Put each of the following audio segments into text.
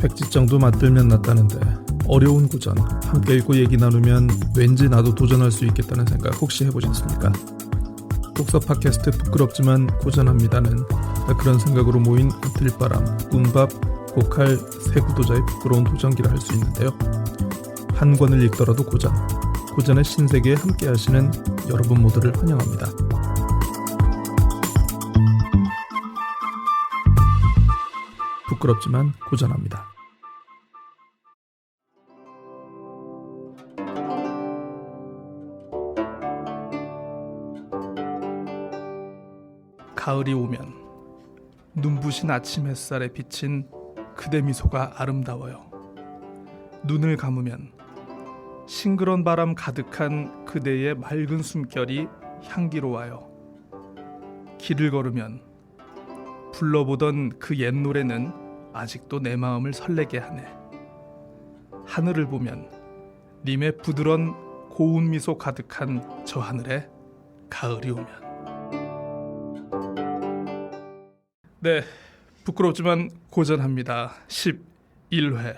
백지장도 맞들면 낫다는데 어려운 고전 함께 읽고 얘기 나누면 왠지 나도 도전할 수 있겠다는 생각 혹시 해보셨습니까? 독서 팟캐스트 부끄럽지만 고전합니다는 그런 생각으로 모인 들바람, 꿈밥, 고칼 세 구도자의 부끄러운 도전기를 할 수 있는데요. 한 권을 읽더라도 고전의 신세계에 함께 하시는 여러분 모두를 환영합니다. 부끄럽지만 고전합니다. 가을이 오면 눈부신 아침 햇살에 비친 그대 미소가 아름다워요. 눈을 감으면 싱그런 바람 가득한 그대의 맑은 숨결이 향기로워요. 길을 걸으면 불러보던 그 옛 노래는 아직도 내 마음을 설레게 하네. 하늘을 보면 님의 부드러운 고운 미소 가득한 저 하늘에 가을이 오면. 네, 부끄럽지만 고전합니다. 11회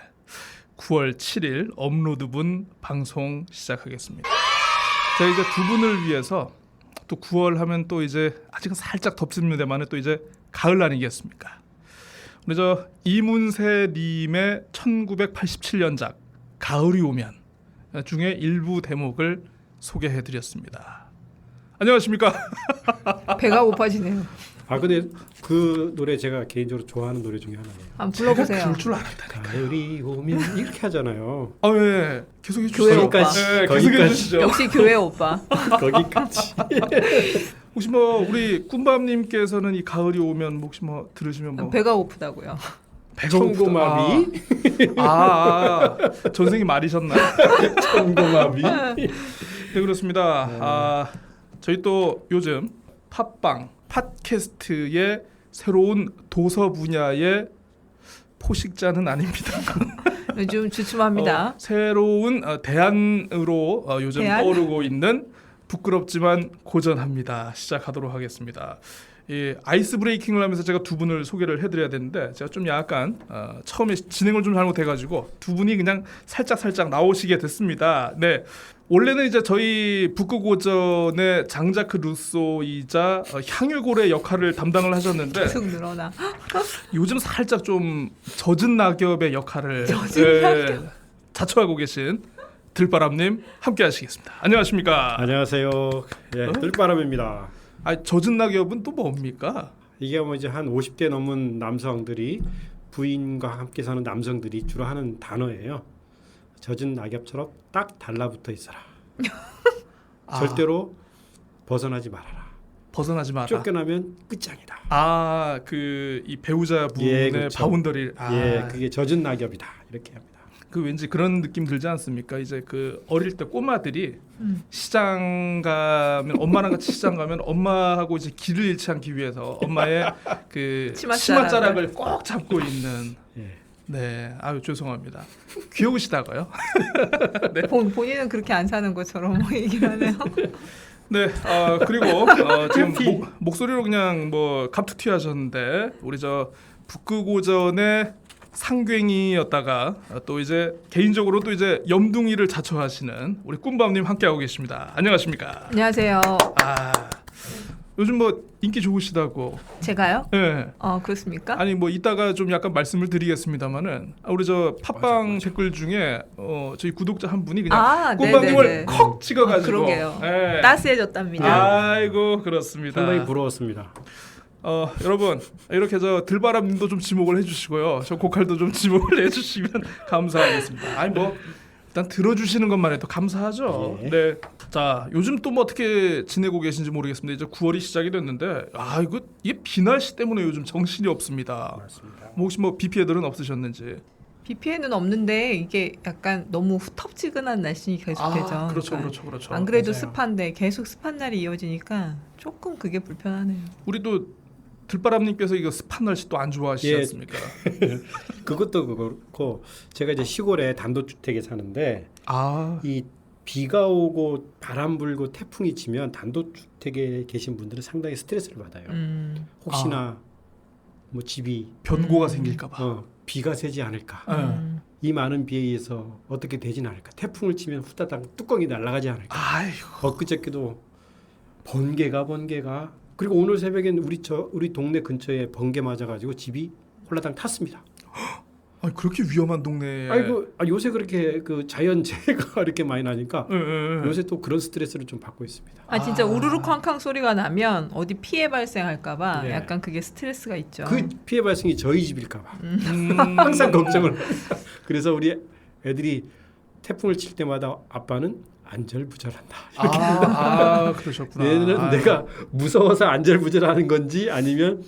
9월 7일 업로드분 방송 시작하겠습니다. 제가 이제 두 분을 위해서 또 9월 하면 또 이제 아직은 살짝 덥습니다만 또 이제 가을 아니겠습니까? 우리 저 이문세 님의 1987년작 가을이 오면 중에 일부 대목을 소개해드렸습니다. 안녕하십니까? 배가 고파지네요. 근데 그 노래 제가 개인적으로 좋아하는 노래 중에 하나예요. 한번 불러보세요. 부를 줄 알았다니까요. 가을이 오면 이렇게 하잖아요. 예. 계속 해주세요. 거기까지. 네, 계속 해주시죠. 역시 교회 오빠. 거기까지. 혹시 뭐 우리 꿈밤님께서는 이 가을이 오면 혹시 뭐 들으시면 뭐 배가 고프다고요. 배가 청고마비. 전생이 말이셨나? 청고마비. 네, 그렇습니다. 저희 또 요즘 팟빵 팟캐스트의 새로운 도서 분야의 포식자는 아닙니다. 요즘 주춤합니다. 새로운 대안으로 요즘 대안? 떠오르고 있는 부끄럽지만 고전합니다. 시작하도록 하겠습니다. 이 아이스 브레이킹을 하면서 제가 두 분을 소개를 해드려야 되는데 제가 좀 약간 처음에 진행을 좀 잘못해가지고 두 분이 그냥 살짝 나오시게 됐습니다. 네. 원래는 이제 저희 북극고전의 장자크 루소이자 향유골의 역할을 담당을 하셨는데 계속 늘어나. 요즘 살짝 좀 젖은 낙엽의 역할을 자처하고 계신 들바람님 함께 하시겠습니다. 안녕하십니까? 안녕하세요. 예, 들바람입니다. 젖은 낙엽은 또 뭡니까? 이게 뭐 이제 한 50대 넘은 남성들이 부인과 함께 사는 남성들이 주로 하는 단어예요. 젖은 낙엽처럼 딱 달라붙어 있어라. 절대로 벗어나지 말아라. 벗어나지 마라. 쫓겨나면 끝장이다. 그 이 배우자 분의 그렇죠. 바운더리. 그게 젖은 낙엽이다. 이렇게 합니다. 그 왠지 그런 느낌 들지 않습니까? 이제 그 어릴 때 꼬마들이 시장 가면 엄마랑 같이 시장 가면 엄마하고 이제 길을 잃지 않기 위해서 엄마의 그 치맛자락을 꼭 잡고 있는. 예. 네, 죄송합니다. 귀여우시다고요? 네. 본인은 그렇게 안 사는 것처럼 뭐 얘기를 하네요. 네, 그리고 지금 목소리로 그냥 뭐 갑툭튀하셨는데 우리 저 북극오전의 상괭이였다가 또 이제 개인적으로 또 이제 염둥이를 자처하시는 우리 꿈밤님 함께하고 계십니다. 안녕하십니까? 안녕하세요. 요즘 뭐 인기 좋으시다고. 제가요? 네. 그렇습니까? 아니 뭐 이따가 좀 약간 말씀을 드리겠습니다만은 우리 저 팟빵 맞아. 댓글 중에 저희 구독자 한 분이 그냥 꿈밤님을 네네네. 콕 찍어가지고. 그러게요. 네. 따스해졌답니다. 아이고 그렇습니다. 상당히 부러웠습니다. 여러분 이렇게 저 들바람님도 좀 지목을 해주시고요. 저 고칼도 좀 지목을 해주시면 감사하겠습니다. 아니 뭐 일단 들어주시는 것만 해도 감사하죠. 예. 네. 자 요즘 또 뭐 어떻게 지내고 계신지 모르겠습니다. 이제 9월이 시작이 됐는데 이게 비 날씨 때문에 요즘 정신이 없습니다. 맞습니다. 뭐 혹시 뭐 비 피해들은 없으셨는지? 비 피해는 없는데 이게 약간 너무 후텁지근한 날씨 계속되죠. 그렇죠, 그러니까 그렇죠. 안 그래도 맞아요. 습한데 계속 습한 날이 이어지니까 조금 그게 불편하네요. 우리도 들바람님께서 이거 습한 날씨 또 안 좋아하시지 예. 않습니까? 그것도 그렇고 제가 이제 시골에 단독주택에 사는데 아, 이 비가 오고 바람 불고 태풍이 치면 단독주택에 계신 분들은 상당히 스트레스를 받아요. 혹시나 뭐 집이 변고가 생길까봐. 비가 새지 않을까. 음. 이 많은 비에 의해서 어떻게 되진 않을까. 태풍을 치면 후다닥 뚜껑이 날아가지 않을까. 아이고. 엊그저께도 번개가 그리고 오늘 새벽엔 우리 동네 근처에 번개 맞아가지고 집이 홀라당 탔습니다. 아니, 그렇게 위험한 동네에. 아이고 요새 그렇게 그 자연재해가 이렇게 많이 나니까 예. 요새 또 그런 스트레스를 좀 받고 있습니다. 진짜 우르르 쾅쾅 소리가 나면 어디 피해 발생할까봐 네. 약간 그게 스트레스가 있죠. 그 피해 발생이 저희 집일까봐 음. 항상 걱정을. 그래서 우리 애들이 태풍을 칠 때마다 아빠는 안절부절한다. 그러셨구나. 얘는 내가 무서워서 안절부절하는 건지 아니면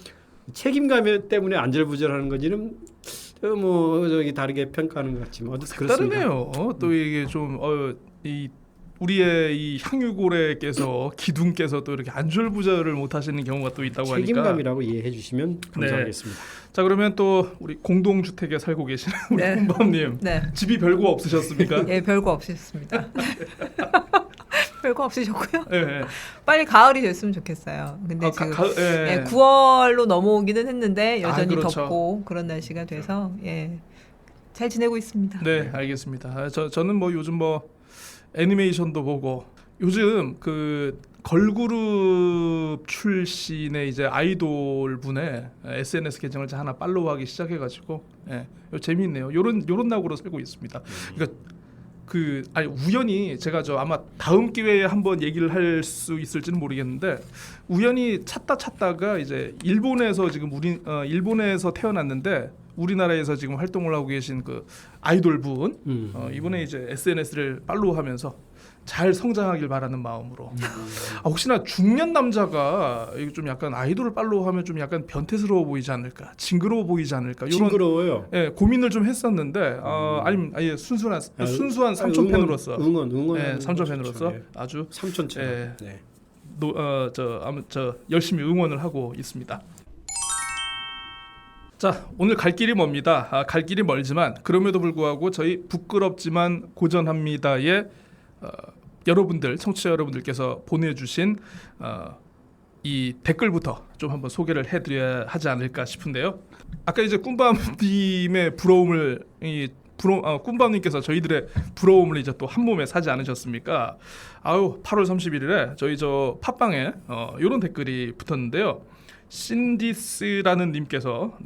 책임감 때문에 안절부절하는 건지는 뭐 저기 다르게 평가하는 것 같지만 어쨌든 그렇습니다. 다르네요. 또 이게 좀 이 우리의 이 향유고래께서 기둥께서 또 이렇게 안절부절을 못 하시는 경우가 또 있다고 하니까 책임감이라고 이해해 주시면 감사하겠습니다. 자, 그러면 또 우리 공동주택에 살고 계시는 우리 네. 곰밤님 네. 집이 별거 없으셨습니까? 예, 별거 없으셨습니다. 별거 없으셨고요. 예. 빨리 가을이 됐으면 좋겠어요. 근데 지금 예. 예, 9월로 넘어오기는 했는데 여전히 그렇죠. 덥고 그런 날씨가 돼서 잘 지내고 있습니다. 네, 알겠습니다. 저는 뭐 요즘 뭐 애니메이션도 보고 요즘 그 걸그룹 출신의 이제 아이돌 분의 SNS 계정을 하나 팔로우하기 시작해가지고 이거 재미있네요. 요런 낙으로 살고 있습니다. 그러니까 우연히 제가 아마 다음 기회에 한번 얘기를 할 수 있을지는 모르겠는데 우연히 찾다가 이제 일본에서 지금 일본에서 태어났는데 우리나라에서 지금 활동을 하고 계신 그 아이돌 분 이번에 이제 SNS를 팔로우하면서 잘 성장하길 바라는 마음으로 혹시나 중년 남자가 좀 약간 아이돌을 팔로우하면 좀 약간 변태스러워 보이지 않을까, 징그러워 보이지 않을까 이런 징그러워요. 고민을 좀 했었는데 아니면 아예 순수한 삼촌 팬으로서 응원 삼촌 팬으로서 그렇죠. 아주 삼촌처럼 열심히 응원을 하고 있습니다. 자, 오늘 갈 길이 멉니다. 갈 길이 멀지만 그럼에도 불구하고 저희 부끄럽지만 고전합니다의 여러분들, 청취자 여러분들께서 보내주신 이 댓글부터 좀 한번 소개를 해드려야 하지 않을까 싶은데요. 아까 이제 꿈밤님의 꿈밤님께서 저희들의 부러움을 이제 또 한 몸에 사지 않으셨습니까? 8월 31일에 저희 팟빵에 이런 댓글이 붙었는데요. 신디스라는 님께서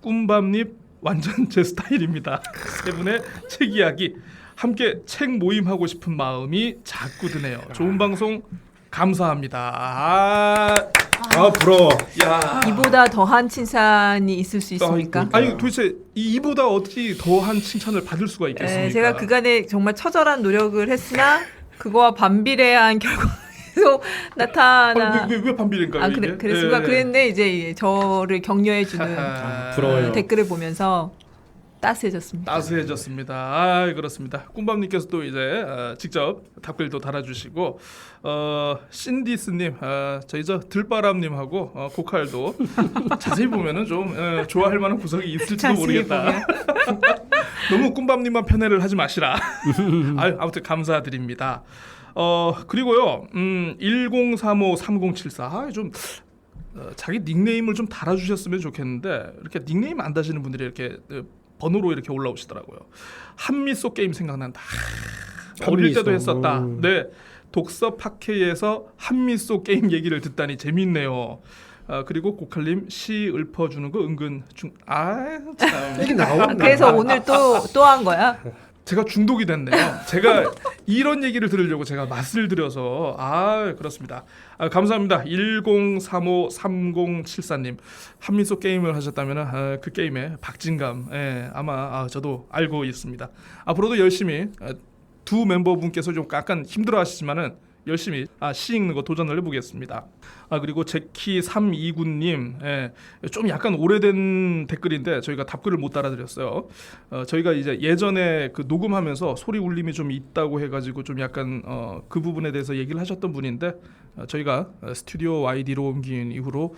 꿈밤님 완전 제 스타일입니다. 세 분의 책 이야기 함께 책 모임 하고 싶은 마음이 자꾸 드네요. 좋은 방송 감사합니다. 부러워. 야, 이보다 더한 칭찬이 있을 수 있습니까? 아니 도대체 이보다 어떻게 더한 칭찬을 받을 수가 있겠습니까? 제가 그간에 정말 처절한 노력을 했으나 그거와 반비례한 결과로 나타나. 왜 반비례인가요? 이게? 그랬습니다. 그랬는데 이제 저를 격려해주는 부러워요. 댓글을 보면서 따스해졌습니다. 따스해졌습니다. 그렇습니다. 꿈밤님께서 또 이제 직접 답글도 달아주시고 신디스님, 저희 들바람님하고 고칼도 자세히 보면은 좀 좋아할 만한 구석이 있을지도 모르겠다. 너무 꿈밤님만 편애를 하지 마시라. 아무튼 감사드립니다. 그리고요 10353074 좀 자기 닉네임을 좀 달아주셨으면 좋겠는데 이렇게 닉네임 안 다시는 분들이 이렇게 번호로 이렇게 올라오시더라고요. 한미소 게임 생각난다. 어릴 때도 했었다. 네, 독서 팟캐에서 한미소 게임 얘기를 듣다니 재밌네요. 그리고 고칼님 시 읊어주는 거 은근 참. 이게 나온다. 그래서 오늘 또 한 거야? 제가 중독이 됐네요. 제가 이런 얘기를 들으려고 제가 맛을 들여서 그렇습니다. 감사합니다. 10353074님 한미소 게임을 하셨다면 그 게임의 박진감 아마 저도 알고 있습니다. 앞으로도 열심히 두 멤버분께서 좀 약간 힘들어하시지만은 열심히 시 읽는 거 도전을 해보겠습니다. 그리고 제키329님 좀 약간 오래된 댓글인데 저희가 답글을 못 달아드렸어요. 저희가 이제 예전에 그 녹음하면서 소리 울림이 좀 있다고 해가지고 좀 약간 그 부분에 대해서 얘기를 하셨던 분인데 저희가 스튜디오 YD로 옮긴 이후로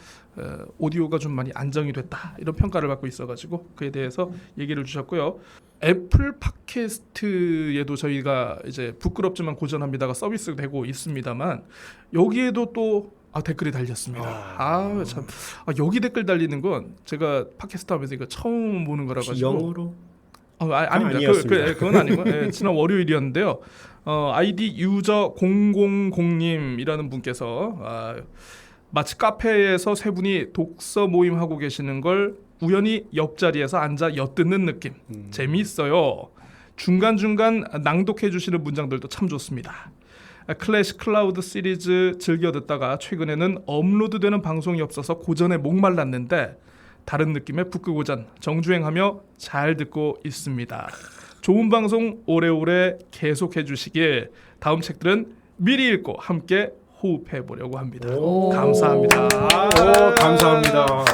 오디오가 좀 많이 안정이 됐다 이런 평가를 받고 있어가지고 그에 대해서 얘기를 주셨고요. 애플 팟캐스트에도 저희가 이제 부끄럽지만 고전합니다가 서비스되고 있습니다만 여기에도 또 댓글이 달렸습니다. 참 여기 댓글 달리는 건 제가 팟캐스트 하면서 이거 처음 보는 거라 가지고 영어로 아닙니다. 그건 아니고 지난 월요일이었는데요. 아이디 유저 000님이라는 분께서 마치 카페에서 세 분이 독서 모임 하고 계시는 걸 우연히 옆자리에서 앉아 엿듣는 느낌. 재미있어요. 중간중간 낭독해 주시는 문장들도 참 좋습니다. 클래식 클라우드 시리즈 즐겨 듣다가 최근에는 업로드되는 방송이 없어서 고전에 목말랐는데 다른 느낌의 북극고전 정주행하며 잘 듣고 있습니다. 좋은 방송 오래오래 계속해 주시길 다음 책들은 미리 읽고 함께 호흡해 보려고 합니다. 감사합니다. 감사합니다.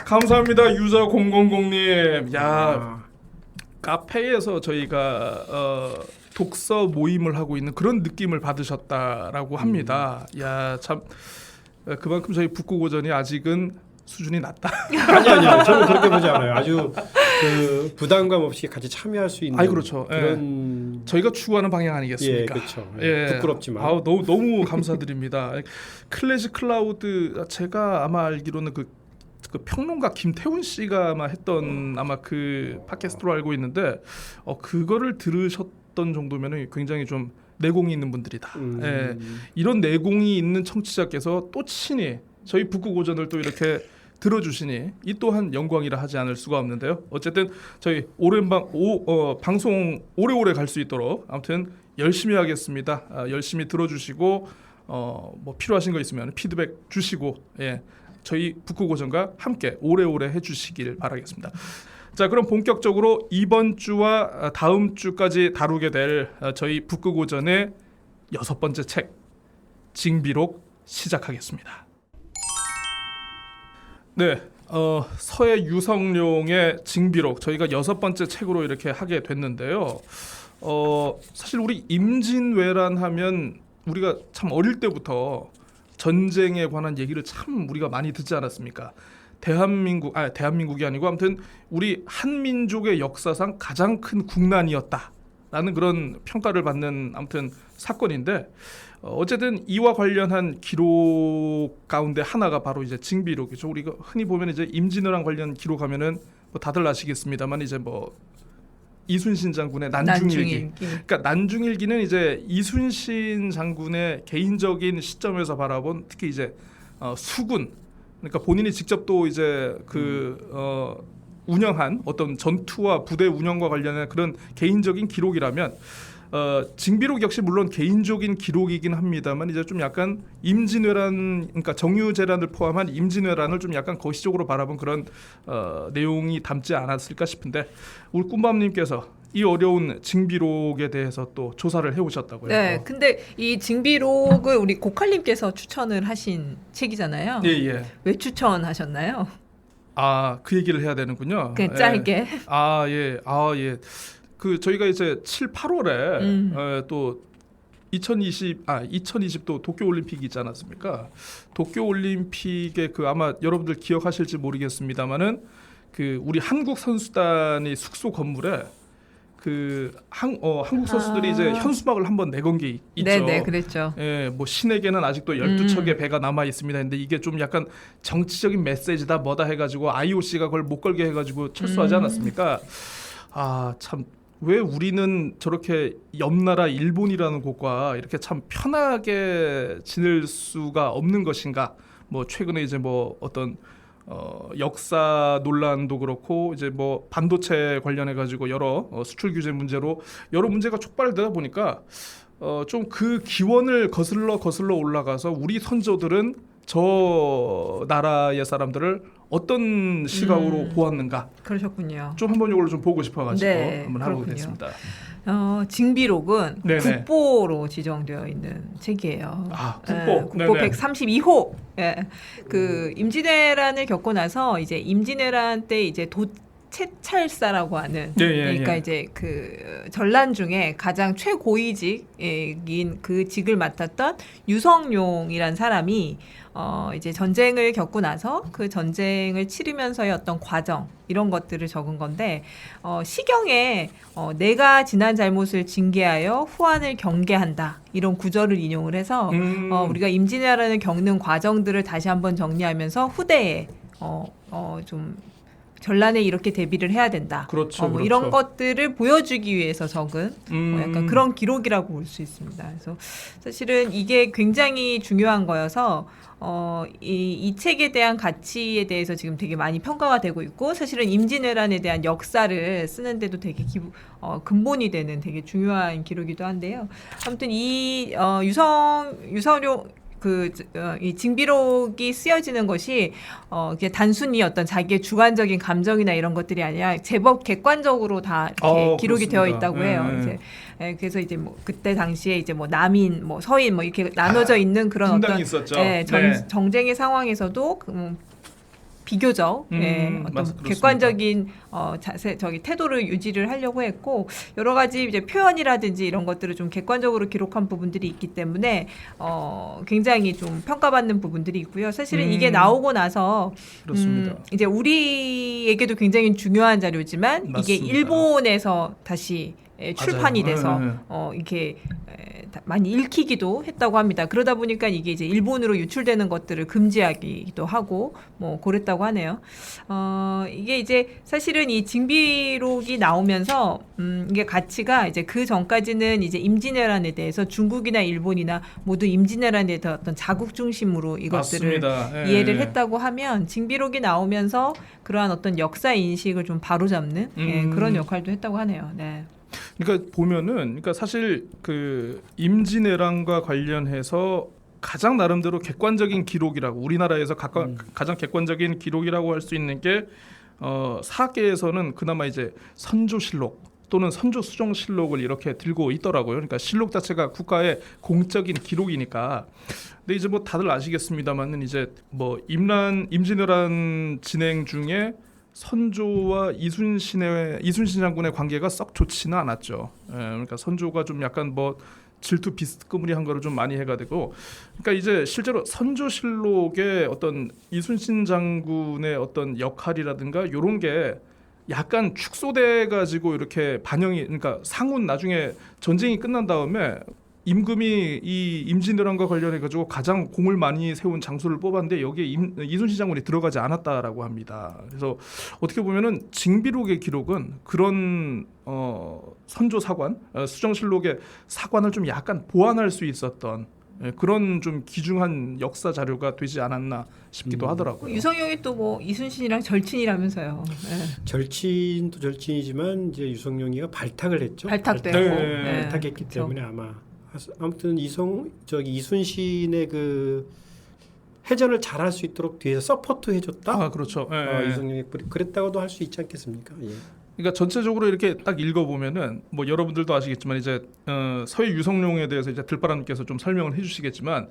감사합니다. 유저 000님. 야, 카페에서 저희가 독서 모임을 하고 있는 그런 느낌을 받으셨다라고 합니다. 야, 참 그만큼 저희 북극고전이 아직은 수준이 낮다. 아니요. 저는 그렇게 보지 않아요. 아주 그 부담감 없이 같이 참여할 수 있는 그렇죠. 그런 저희가 추구하는 방향 아니겠습니까? 그렇죠. 예. 부끄럽지만. 너무 감사드립니다. 클래식 클라우드 제가 아마 알기로는 그 평론가 김태훈 씨가 아마 했던 아마 그 팟캐스트로 알고 있는데 그거를 들으셨던 정도면은 굉장히 좀 내공이 있는 분들이다. 예. 이런 내공이 있는 청취자께서 또 친히 저희 북극고전을 또 이렇게 들어주시니 이 또한 영광이라 하지 않을 수가 없는데요. 어쨌든 저희 방송 오래오래 갈 수 있도록 아무튼 열심히 하겠습니다. 열심히 들어주시고 뭐 필요하신 거 있으면 피드백 주시고 저희 북극고전과 함께 오래오래 해주시길 바라겠습니다. 자, 그럼 본격적으로 이번 주와 다음 주까지 다루게 될 저희 북극고전의 6번째 책 징비록 시작하겠습니다. 네, 서해 유성룡의 징비록 저희가 6번째 책으로 이렇게 하게 됐는데요. 사실 우리 임진왜란 하면 우리가 참 어릴 때부터 전쟁에 관한 얘기를 참 우리가 많이 듣지 않았습니까? 대한민국이 아니고 아무튼 우리 한민족의 역사상 가장 큰 국난이었다라는 그런 평가를 받는 아무튼 사건인데 어쨌든 이와 관련한 기록 가운데 하나가 바로 이제 징비록이죠. 우리가 흔히 보면 이제 임진왜란 관련 기록하면은 뭐 다들 아시겠습니다만 이제 뭐 이순신 장군의 난중일기. 그러니까 난중일기는 이제 이순신 장군의 개인적인 시점에서 바라본 특히 이제 수군. 그러니까 본인이 직접 또 이제 운영한 어떤 전투와 부대 운영과 관련한 그런 개인적인 기록이라면 징비록 역시 물론 개인적인 기록이긴 합니다만 이제 좀 약간 임진왜란 그러니까 정유재란을 포함한 임진왜란을 좀 약간 거시적으로 바라본 그런 내용이 담지 않았을까 싶은데 우리 꿈밤님께서 이 어려운 징비록에 대해서 또 조사를 해오셨다고요. 네, 근데 이 징비록을 우리 고칼님께서 추천을 하신 책이잖아요. 예. 왜 추천하셨나요? 그 얘기를 해야 되는군요. 그냥 짧게. 예. 그 저희가 이제 7, 8월에 또 2020 또 도쿄 올림픽이 있지 않았습니까? 도쿄 올림픽에 그 아마 여러분들 기억하실지 모르겠습니다만은 그 우리 한국 선수단의 숙소 건물에 그 한국 선수들이 이제 현수막을 한번 내건 게 있죠. 네, 그랬죠. 예, 뭐 신에게는 아직도 12척의 배가 남아 있습니다. 근데 이게 좀 약간 정치적인 메시지다 뭐다 해가지고 IOC가 그걸 못 걸게 해가지고 철수하지 않았습니까? 참. 왜 우리는 저렇게 옆나라 일본이라는 곳과 이렇게 참 편하게 지낼 수가 없는 것인가? 뭐 최근에 이제 뭐 어떤 역사 논란도 그렇고 이제 뭐 반도체 관련해 가지고 여러 수출 규제 문제로 여러 문제가 촉발되다 보니까 좀 그 기원을 거슬러 올라가서 우리 선조들은 저 나라의 사람들을 어떤 시각으로 보았는가? 그러셨군요. 좀 한번 이걸 좀 보고 싶어가지고 한번 하고 그렇군요. 됐습니다. 징비록은 네네. 국보로 지정되어 있는 책이에요. 국보. 국보 네네. 132호. 그 임진왜란을 겪고 나서 이제 임진왜란 때 이제 채찰사라고 하는 예, 그러니까 예. 이제 그 전란 중에 가장 최고위직인 그 직을 맡았던 유성룡이란 사람이 이제 전쟁을 겪고 나서 그 전쟁을 치르면서의 어떤 과정 이런 것들을 적은 건데 시경에 내가 지난 잘못을 징계하여 후한을 경계한다 이런 구절을 인용을 해서 우리가 임진왜란을 겪는 과정들을 다시 한번 정리하면서 후대에 좀 전란에 이렇게 대비를 해야 된다. 그렇죠, 뭐 그렇죠. 이런 것들을 보여주기 위해서 적은 약간 그런 기록이라고 볼 수 있습니다. 그래서 사실은 이게 굉장히 중요한 거여서 이 책에 대한 가치에 대해서 지금 되게 많이 평가가 되고 있고 사실은 임진왜란에 대한 역사를 쓰는데도 되게 근본이 되는 되게 중요한 기록이기도 한데요. 아무튼 이 유성룡 이 징비록이 쓰여지는 것이 그게 단순히 어떤 자기의 주관적인 감정이나 이런 것들이 아니라 제법 객관적으로 다 이렇게 기록이 그렇습니다. 되어 있다고 해요. 이제 그래서 이제 뭐 그때 당시에 이제 뭐 남인, 뭐 서인, 뭐 이렇게 나눠져 있는 그런 분당이 어떤 있었죠. 정쟁의 상황에서도 비교적 어떤 그렇습니다. 객관적인 태도를 유지를 하려고 했고 여러 가지 이제 표현이라든지 이런 것들을 좀 객관적으로 기록한 부분들이 있기 때문에 굉장히 좀 평가받는 부분들이 있고요. 사실은 이게 나오고 나서 그렇습니다. 이제 우리에게도 굉장히 중요한 자료지만 맞습니다. 이게 일본에서 다시 출판이 맞아요. 돼서 이렇게 많이 읽히기도 했다고 합니다. 그러다 보니까 이게 이제 일본으로 유출되는 것들을 금지하기도 하고 뭐 그랬다고 하네요. 이게 이제 사실은 이 징비록이 나오면서 이게 가치가 이제 그 전까지는 이제 임진왜란에 대해서 중국이나 일본이나 모두 임진왜란에 대한 어떤 자국 중심으로 이것들을 맞습니다. 이해를 했다고 하면 징비록이 나오면서 그러한 어떤 역사 인식을 좀 바로잡는 그런 역할도 했다고 하네요. 네. 그러니까 보면은, 그러니까 사실 그 임진왜란과 관련해서 가장 나름대로 객관적인 기록이라고 우리나라에서 가장 객관적인 기록이라고 할 수 있는 게 사계에서는 그나마 이제 선조실록 또는 선조수정실록을 이렇게 들고 있더라고요. 그러니까 실록 자체가 국가의 공적인 기록이니까. 근데 이제 뭐 다들 아시겠습니다만은 이제 뭐 임진왜란 진행 중에 선조와 이순신 장군의 관계가 썩 좋지는 않았죠. 그러니까 선조가 좀 약간 뭐 질투 비스무리한 거를 좀 많이 해가지고, 그러니까 이제 실제로 선조실록의 어떤 이순신 장군의 어떤 역할이라든가 이런 게 약간 축소돼 가지고 이렇게 반영이, 그러니까 상훈 나중에 전쟁이 끝난 다음에 임금이 이 임진왜란과 관련해 가지고 가장 공을 많이 세운 장소를 뽑았는데 여기에 이순신 장군이 들어가지 않았다라고 합니다. 그래서 어떻게 보면은 징비록의 기록은 그런 선조 사관, 수정실록의 사관을 좀 약간 보완할 수 있었던 그런 좀 귀중한 역사 자료가 되지 않았나 싶기도 하더라고요. 유성룡이 또 뭐 이순신이랑 절친이라면서요. 네. 절친도 절친이지만 이제 유성룡이가 발탁을 했죠. 발탁되고. 발탁했기 때문에 아무튼 이순신의 그 해전을 잘할 수 있도록 뒤에서 서포트 해줬다. 그렇죠. 유성룡이 그랬다고도 할 수 있지 않겠습니까? 예. 그러니까 전체적으로 이렇게 딱 읽어보면은 뭐 여러분들도 아시겠지만 이제 서해 유성룡에 대해서 이제 들바람님께서 좀 설명을 해주시겠지만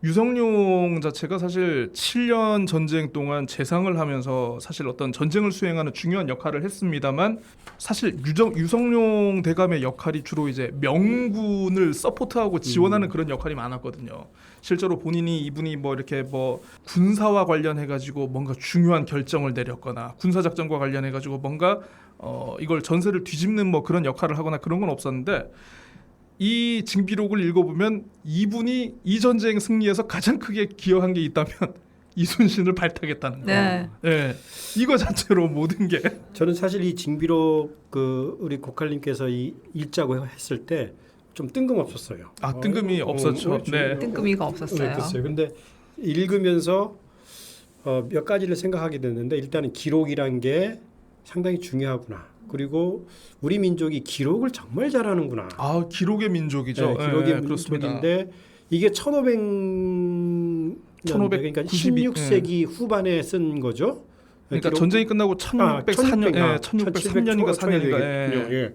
유성룡 자체가 사실 7년 전쟁 동안 재상을 하면서 사실 어떤 전쟁을 수행하는 중요한 역할을 했습니다만 사실 유성룡 대감의 역할이 주로 이제 명군을 서포트하고 지원하는 그런 역할이 많았거든요. 실제로 이분이 뭐 이렇게 뭐 군사와 관련해 가지고 뭔가 중요한 결정을 내렸거나 군사 작전과 관련해 가지고 뭔가 이걸 전세를 뒤집는 뭐 그런 역할을 하거나 그런 건 없었는데 이 징비록을 읽어보면 이분이 이 전쟁 승리에서 가장 크게 기여한 게 있다면 이순신을 발탁했다는 거예요. 네. 이거 자체로 모든 게 저는 사실 이 징비록 우리 고칼님께서 읽자고 했을 때 좀 뜬금없었어요. 뜬금이 없었죠. 네. 뜬금이가 없었어요. 근데 읽으면서 몇 가지를 생각하게 됐는데 일단은 기록이란 게 상당히 중요하구나. 그리고 우리 민족이 기록을 정말 잘하는구나. 기록의 민족이죠. 네, 기록의 그렇습니다. 민족인데 이게 1500년 그러니까 16세기 후반에 쓴 거죠. 그러니까 전쟁이 끝나고 1604년, 1603년인가 4년인가. 예.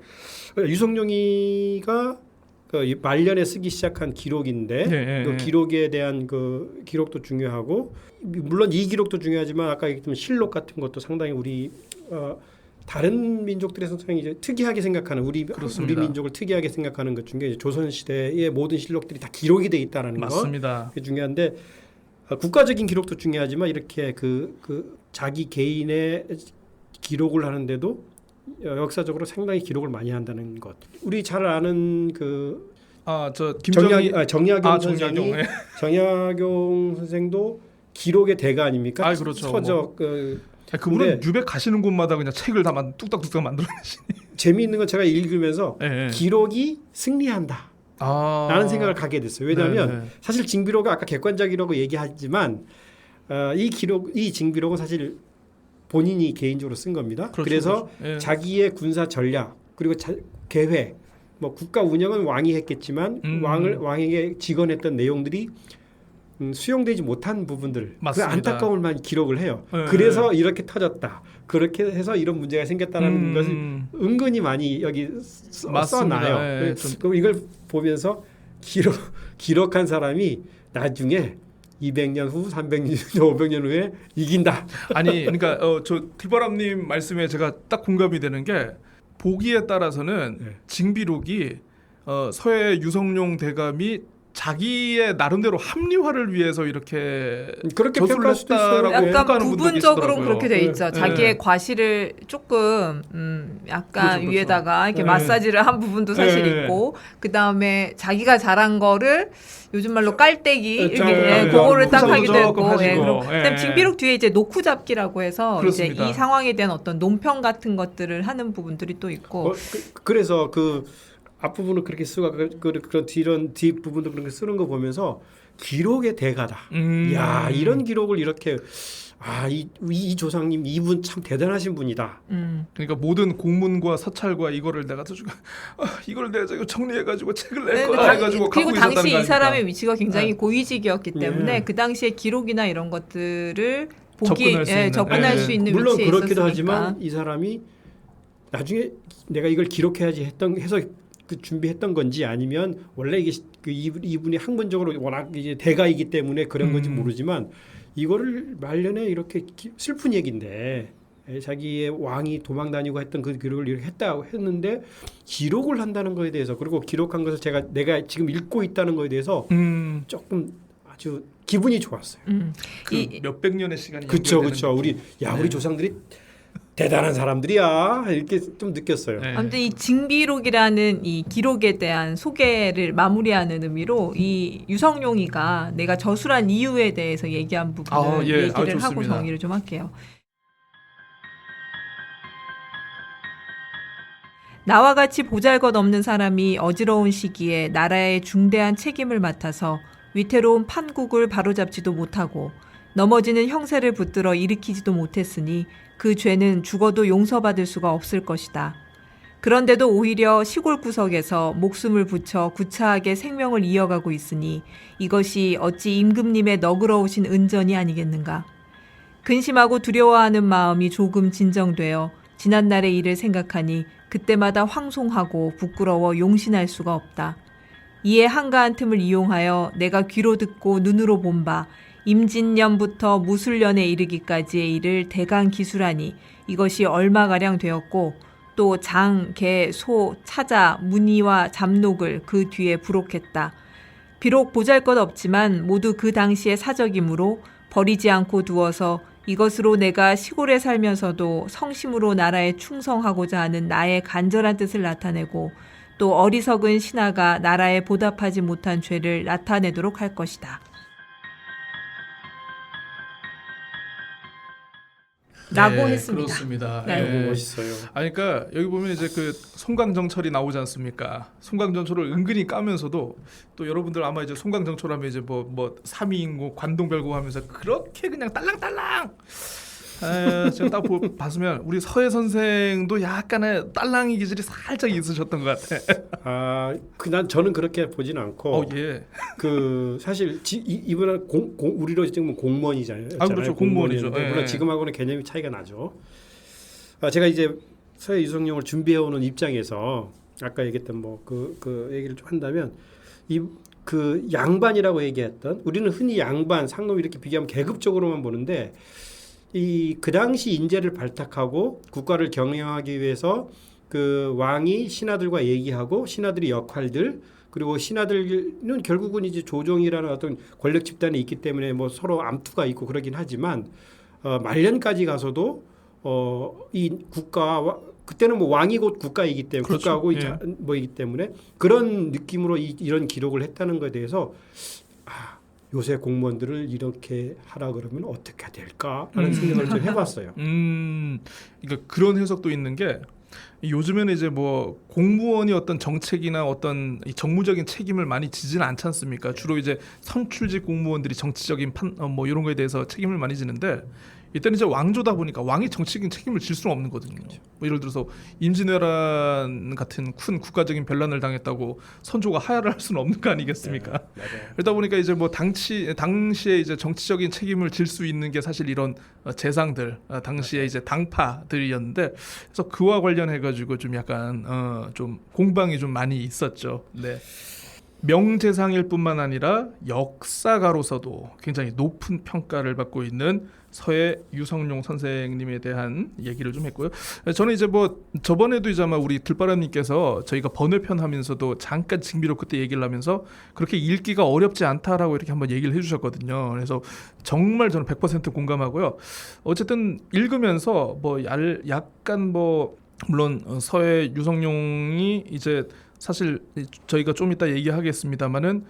유성룡이가 그 말년에 쓰기 시작한 기록인데 그 기록에 대한 그 기록도 중요하고 물론 이 기록도 중요하지만 아까 얘기했던 실록 같은 것도 상당히 우리 다른 민족들에서 상당히 이제 특이하게 생각하는 우리 민족을 특이하게 생각하는 것 중에 조선 시대의 모든 실록들이 다 기록이 돼 있다라는 거. 맞습니다. 그게 중요한데 국가적인 기록도 중요하지만 이렇게 그 자기 개인의 기록을 하는데도 역사적으로 상당히 기록을 많이 한다는 것. 우리 잘 아는 그 저 김정희 정약용 선생이 정약용. 예. 정약용 선생도 기록의 대가 아닙니까? 아, 그렇죠. 서적 그분은 근데 유배 가시는 곳마다 그냥 책을 다 뚝딱뚝딱 만들어내시니. 재미있는 건 제가 읽으면서 예, 예. 기록이 승리한다. 라는 생각을 갖게 됐어요. 왜냐하면 사실 징비록은 아까 객관적이라고 얘기하지만 이 징비록은 사실 본인이 개인적으로 쓴 겁니다. 그렇죠, 그래서 그렇죠. 예. 자기의 군사 전략 그리고 계획, 뭐 국가 운영은 왕이 했겠지만 왕에게 직언했던 내용들이 수용되지 못한 부분들, 그 맞습니다. 안타까움을 많이 기록을 해요. 예, 그래서 이렇게 터졌다. 그렇게 해서 이런 문제가 생겼다는 것을 은근히 많이 여기 써놔요. 예, 그럼 이걸 보면서 기록한 사람이 나중에 200년 후, 300년, 500년 후에 이긴다. 아니, 그러니까 저 뒷바람님 말씀에 제가 딱 공감이 되는 게 보기에 따라서는 네. 징비록이 서해 유성룡 대감이 자기의 나름대로 합리화를 위해서 이렇게 그렇게 저술을 평가할 수도 있어요. 했다라고 약간 평가하는 분도 부분적으로 계시더라고요. 그렇게 돼 네. 있죠. 자기의 네. 과실을 조금 약간 그렇죠. 위에다가 이렇게 네. 마사지를 한 부분도 사실 네. 있고, 그 다음에 자기가 잘한 거를 요즘 말로 깔때기 이렇게 네. 그거를 딱 포장도 하기도 조금 했고, 하시고. 그리고 그다음 예. 징비록 뒤에 이제 노쿠 잡기라고 해서 그렇습니다. 이제 이 상황에 대한 어떤 논평 같은 것들을 하는 부분들이 또 있고, 그래서 그 앞부분을 그렇게 쓰고 그런 뒷 부분도 그렇게 쓰는 거 보면서 기록의 대가다. 야, 이런 기록을 이렇게 이 조상님 이분 참 대단하신 분이다. 그러니까 모든 공문과 사찰과 이거를 내가 이걸 내가 정리해가지고 책을 낼 거다 해가지고 그리고 갖고 있었다는 당시 거 이 아닙니까? 사람의 위치가 굉장히 네. 고위직이었기 때문에 네. 그 당시에 기록이나 이런 것들을 보기 접근할 수 있는. 접근할 수 있는 물론 위치에 그렇기도 있었으니까. 하지만 이 사람이 나중에 내가 이걸 기록해야지 해서 그 준비했던 건지 아니면 원래 이게 이분이 학문적으로 워낙 이제 대가이기 때문에 그런 건지 모르지만 이거를 말년에 이렇게 슬픈 얘기인데 자기의 왕이 도망 다니고 했던 그 기록을 이렇게 했다고 했는데 기록을 한다는 거에 대해서 그리고 기록한 것을 내가 지금 읽고 있다는 거에 대해서 조금 아주 기분이 좋았어요. 그 몇백 년의 시간이 그렇죠. 연결되는 우리 네. 조상들이 대단한 사람들이야 이렇게 좀 느꼈어요. 네. 아무튼 이 징비록이라는 이 기록에 대한 소개를 마무리하는 의미로 이 유성룡이가 내가 저술한 이유에 대해서 얘기한 부분을 얘기를 하고 좋습니다. 정리를 좀 할게요. 나와 같이 보잘것없는 사람이 어지러운 시기에 나라의 중대한 책임을 맡아서 위태로운 판국을 바로잡지도 못하고 넘어지는 형세를 붙들어 일으키지도 못했으니 그 죄는 죽어도 용서받을 수가 없을 것이다. 그런데도 오히려 시골 구석에서 목숨을 붙여 구차하게 생명을 이어가고 있으니 이것이 어찌 임금님의 너그러우신 은전이 아니겠는가. 근심하고 두려워하는 마음이 조금 진정되어 지난날의 일을 생각하니 그때마다 황송하고 부끄러워 용신할 수가 없다. 이에 한가한 틈을 이용하여 내가 귀로 듣고 눈으로 본 바 임진년부터 무술년에 이르기까지의 일을 대강 기술하니 이것이 얼마가량 되었고 또 장, 개, 소, 차자, 문의와 잡록을 그 뒤에 부록했다. 비록 보잘것없지만 모두 그 당시의 사적이므로 버리지 않고 두어서 이것으로 내가 시골에 살면서도 성심으로 나라에 충성하고자 하는 나의 간절한 뜻을 나타내고 또 어리석은 신하가 나라에 보답하지 못한 죄를 나타내도록 할 것이다. 라고 네, 했습니다. 그렇습니다. 네. 너무 멋있어요. 그러니까 여기 보면 이제 그 송강정철이 나오지 않습니까? 송강정철을 은근히 까면서도 또 여러분들 아마 이제 송강정철하면 이제 뭐 삼위인고 관동별고 하면서 그렇게 그냥 딸랑딸랑. 제가 딱 봤으면 우리 서해 선생도 약간의 딸랑이 기질이 살짝 있으셨던 것 같아. 저는 그렇게 보진 않고. 예. 그 사실 이분은 우리로 지금 공무원이잖아요. 그렇죠. 공무원이죠. 물론 예. 지금하고는 개념이 차이가 나죠. 제가 이제 서해 유성룡을 준비해오는 입장에서 아까 얘기했던 뭐 그 얘기를 좀 한다면 그 양반이라고 얘기했던 우리는 흔히 양반, 상놈 이렇게 비교하면 계급적으로만 보는데 그 당시 인재를 발탁하고 국가를 경영하기 위해서 그 왕이 신하들과 얘기하고 신하들의 역할들 그리고 신하들은 결국은 이제 조정이라는 어떤 권력 집단이 있기 때문에 뭐 서로 암투가 있고 그러긴 하지만 말년까지 가서도 이 국가와 그때는 뭐 왕이 곧 국가이기 때문에 그렇죠. 국가하고 예. 뭐이기 때문에 그런 느낌으로 이런 기록을 했다는 것에 대해서 요새 공무원들을 이렇게 하라 그러면 어떻게 될까라는 생각을 좀 해봤어요. 그러니까 그런 해석도 있는 게 요즘에는 이제 뭐 공무원이 어떤 정책이나 어떤 이 정무적인 책임을 많이 지지는 않지 않습니까? 주로 이제 선출직 공무원들이 정치적인 뭐 이런 거에 대해서 책임을 많이 지는데 이때는 이제 왕조다 보니까 왕이 정치적인 책임을 질 수는 없는 거거든요. 뭐 예를 들어서 임진왜란 같은 큰 국가적인 변란을 당했다고 선조가 하야를 할 수는 없는 거 아니겠습니까? 맞아요. 그러다 보니까 이제 뭐 당시에 이제 정치적인 책임을 질 수 있는 게 사실 이런 재상들, 당시에 이제 당파들이었는데 그래서 그와 관련해 가지고 좀 약간 좀 공방이 좀 많이 있었죠. 네. 명재상일 뿐만 아니라 역사가로서도 굉장히 높은 평가를 받고 있는 서해 유성룡 선생님에 대한 얘기를 좀 했고요. 저는 이제 뭐 저번에도 이제 아마 우리 들바람님께서 저희가 번외편 하면서도 잠깐 징비로 그때 얘기를 하면서 그렇게 읽기가 어렵지 않다라고 이렇게 한번 얘기를 해주셨거든요. 그래서 정말 저는 100% 공감하고요. 어쨌든 읽으면서 뭐 약간 뭐 물론 서해 유성룡이 이제 사실 저희가 좀 이따 얘기하겠습니다만은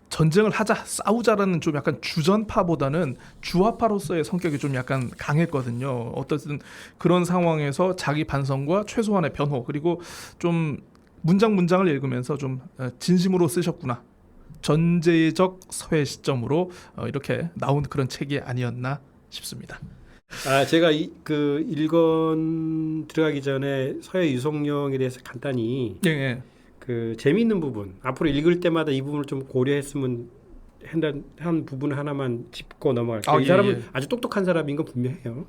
전쟁을 하자 싸우자라는 좀 약간 주전파보다는 주화파로서의 성격이 좀 약간 강했거든요. 어떻든 그런 상황에서 자기 반성과 최소한의 변호 그리고 좀 문장을 읽으면서 좀 진심으로 쓰셨구나. 전제적 서해 시점으로 이렇게 나온 그런 책이 아니었나 싶습니다. 제가 그 일권 들어가기 전에 서해 유성룡에 대해서 간단히 예. 그 재미있는 부분 앞으로 읽을 때마다 이 부분을 좀 고려했으면 한 부분 하나만 짚고 넘어갈게요. 이 사람은 아주 똑똑한 사람인 건 분명해요.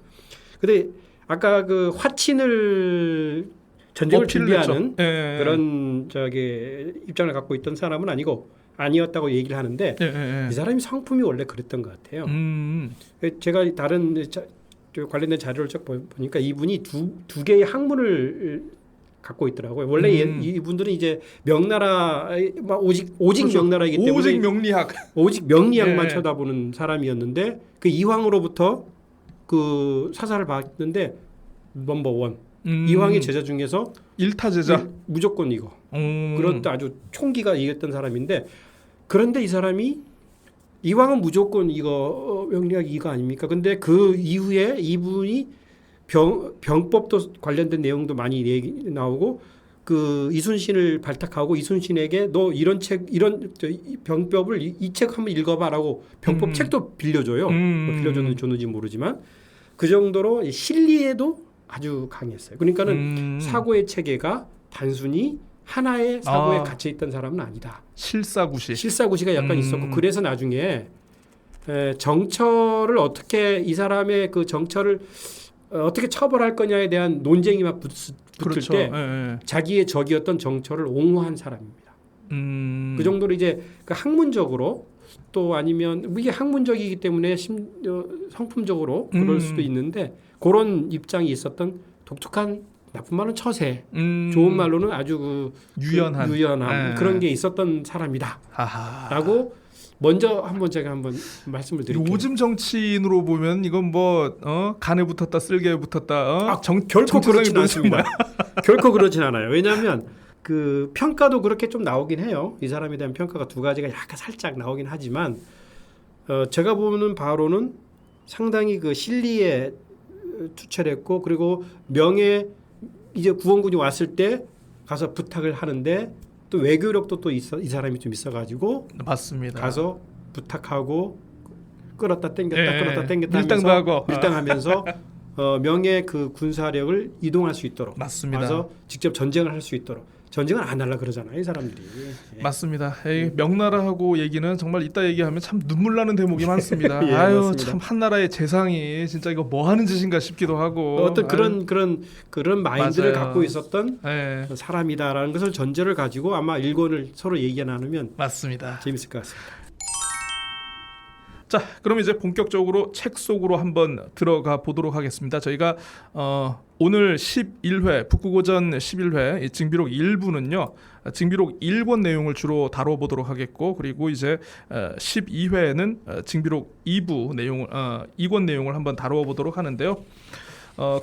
근데 아까 그 화친을 전쟁을 준비하는 그런 입장을 갖고 있던 사람은 아니었다고 얘기를 하는데 이 사람이 성품이 원래 그랬던 것 같아요. 제가 다른 관련된 자료를 쭉 보니까 이분이 두 개의 학문을 갖고 있더라고요. 원래 이분들은 이제 명나라 오직 그렇죠. 명나라이기 때문에 오직 명리학만 예. 쳐다보는 사람이었는데 그 이황으로부터 그 사사를 받는데 넘버원 이황의 제자 중에서 일타 제자 무조건 이거 그렇다 아주 총기가 이겼던 사람인데 그런데 이 사람이 이황은 무조건 이거 명리학 이거 아닙니까? 근데 그 이후에 이분이 병법도 관련된 내용도 많이 나오고 그 이순신을 발탁하고 이순신에게 너 이런 병법을 이 책 한번 읽어봐라고 병법 책도 빌려줘요. 빌려줬는지 모르지만 그 정도로 실리에도 아주 강했어요. 그러니까는 사고의 체계가 단순히 하나의 사고에 갇혀 있던 사람은 아니다. 실사구시가 약간 있었고 그래서 나중에 정처를 어떻게 이 사람의 그 정처를 어떻게 처벌할 거냐에 대한 논쟁이 막 붙을 그렇죠. 때 자기의 적이었던 정처를 옹호한 사람입니다. 그 정도로 이제 그 학문적으로 또 아니면 이게 학문적이기 때문에 성품적으로 그럴 수도 있는데 그런 입장이 있었던 독특한 나쁜 말은 처세, 좋은 말로는 아주 유연함 그런 게 있었던 사람이다라고 먼저 제가 한번 말씀을 드릴게요. 요즘 정치인으로 보면 이건 뭐 간에 붙었다 쓸개에 붙었다 결코 그렇진 않습니다. 결코 그렇진 않아요. 왜냐하면 그 평가도 그렇게 좀 나오긴 해요. 이 사람에 대한 평가가 두 가지가 약간 살짝 나오긴 하지만 제가 보는 바로는 상당히 그 실리에 투철했고 그리고 이제 구원군이 왔을 때 가서 부탁을 하는데 또 외교력도 또 이 사람이 좀 있어가지고 맞습니다. 가서 부탁하고 끌었다 땡겼다 끌었다 땡겼다 밀당도 하고 밀당하면서 명예 그 군사력을 이동할 수 있도록 맞습니다. 가서 직접 전쟁을 할 수 있도록 전쟁을 안 하려 그러잖아요, 이 사람들이. 맞습니다. 명나라하고 얘기는 정말 이따 얘기하면 참 눈물 나는 대목이 많습니다. 맞습니다. 참 한나라의 재상이 진짜 이거 뭐 하는 짓인가 싶기도 하고 어떤 그런 마인드를 맞아요. 갖고 있었던 사람이다라는 것을 전제를 가지고 아마 일권을 서로 얘기 나누면 맞습니다. 재밌을 것 같습니다. 자, 그럼 이제 본격적으로 책 속으로 한번 들어가 보도록 하겠습니다. 저희가 오늘 11회 북구고전 11회 이 징비록 1부는요. 징비록 1권 내용을 주로 다뤄보도록 하겠고, 그리고 이제 12회에는 징비록 2부 내용을 2권 내용을 한번 다뤄보도록 하는데요.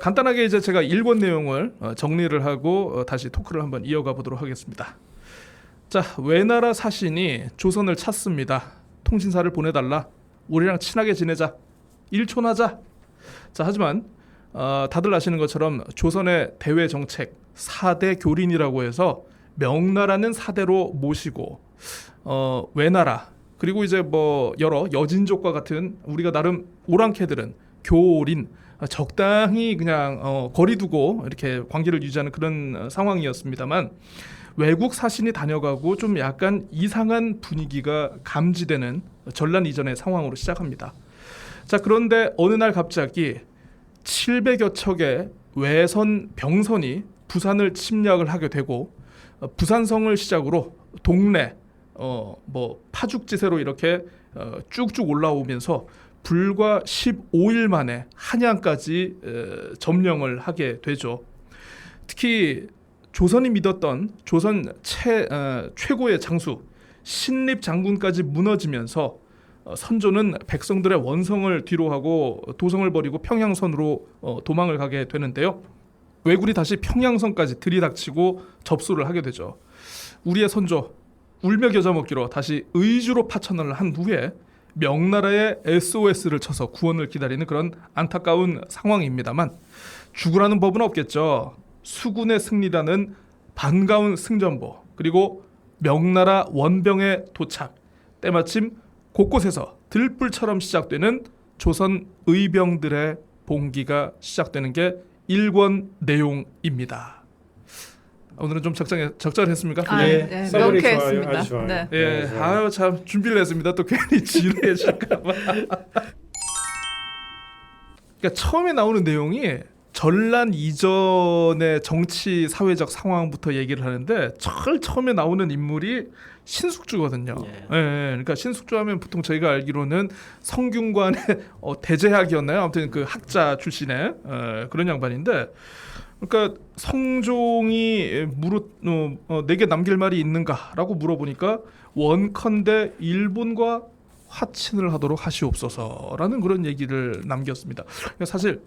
간단하게 이제 제가 1권 내용을 정리를 하고 다시 토크를 한번 이어가 보도록 하겠습니다. 자, 외나라 사신이 조선을 찾습니다. 통신사를 보내달라. 우리랑 친하게 지내자. 일촌하자. 자, 하지만 다들 아시는 것처럼 조선의 대외 정책 4대 교린이라고 해서 명나라는 4대로 모시고 외나라 그리고 이제 뭐 여러 여진족과 같은 우리가 나름 오랑캐들은 교린 적당히 그냥 거리 두고 이렇게 관계를 유지하는 그런 상황이었습니다만, 외국 사신이 다녀가고 좀 약간 이상한 분위기가 감지되는 전란 이전의 상황으로 시작합니다. 자, 그런데 어느 날 갑자기 700여 척의 외선 병선이 부산을 침략을 하게 되고, 부산성을 시작으로 동래 뭐 파죽지세로 이렇게 쭉쭉 올라오면서 불과 15일 만에 한양까지 점령을 하게 되죠. 특히 조선이 믿었던 조선 최고의 장수 신립 장군까지 무너지면서 선조는 백성들의 원성을 뒤로하고 도성을 버리고 평양선으로 도망을 가게 되는데요. 왜군이 다시 평양선까지 들이닥치고 접수를 하게 되죠. 우리의 선조 울며 겨자 먹기로 다시 의주로 파천을 한 후에 명나라의 SOS를 쳐서 구원을 기다리는 그런 안타까운 상황입니다만, 죽으라는 법은 없겠죠. 수군의 승리라는 반가운 승전보, 그리고 명나라 원병의 도착, 때마침 곳곳에서 들불처럼 시작되는 조선 의병들의 봉기가 시작되는 게 1권 내용입니다. 오늘은 좀 적절했습니까? 네, 서머리 좋아요. 명쾌했습니다. 아주 좋아요. 네. 예, 네. 아유 참 준비를 했습니다. 또 괜히 지루해질까봐. 그러니까 처음에 나오는 내용이 전란 이전의 정치 사회적 상황부터 얘기를 하는데, 제일 처음에 나오는 인물이 신숙주거든요. 예, 그러니까 신숙주하면 보통 저희가 알기로는 성균관의 대제학이었나요? 아무튼 그 학자 출신의 그런 양반인데, 그러니까 성종이 내게 남길 말이 있는가라고 물어보니까 원컨대 일본과 화친을 하도록 하시옵소서라는 그런 얘기를 남겼습니다. 그러니까 사실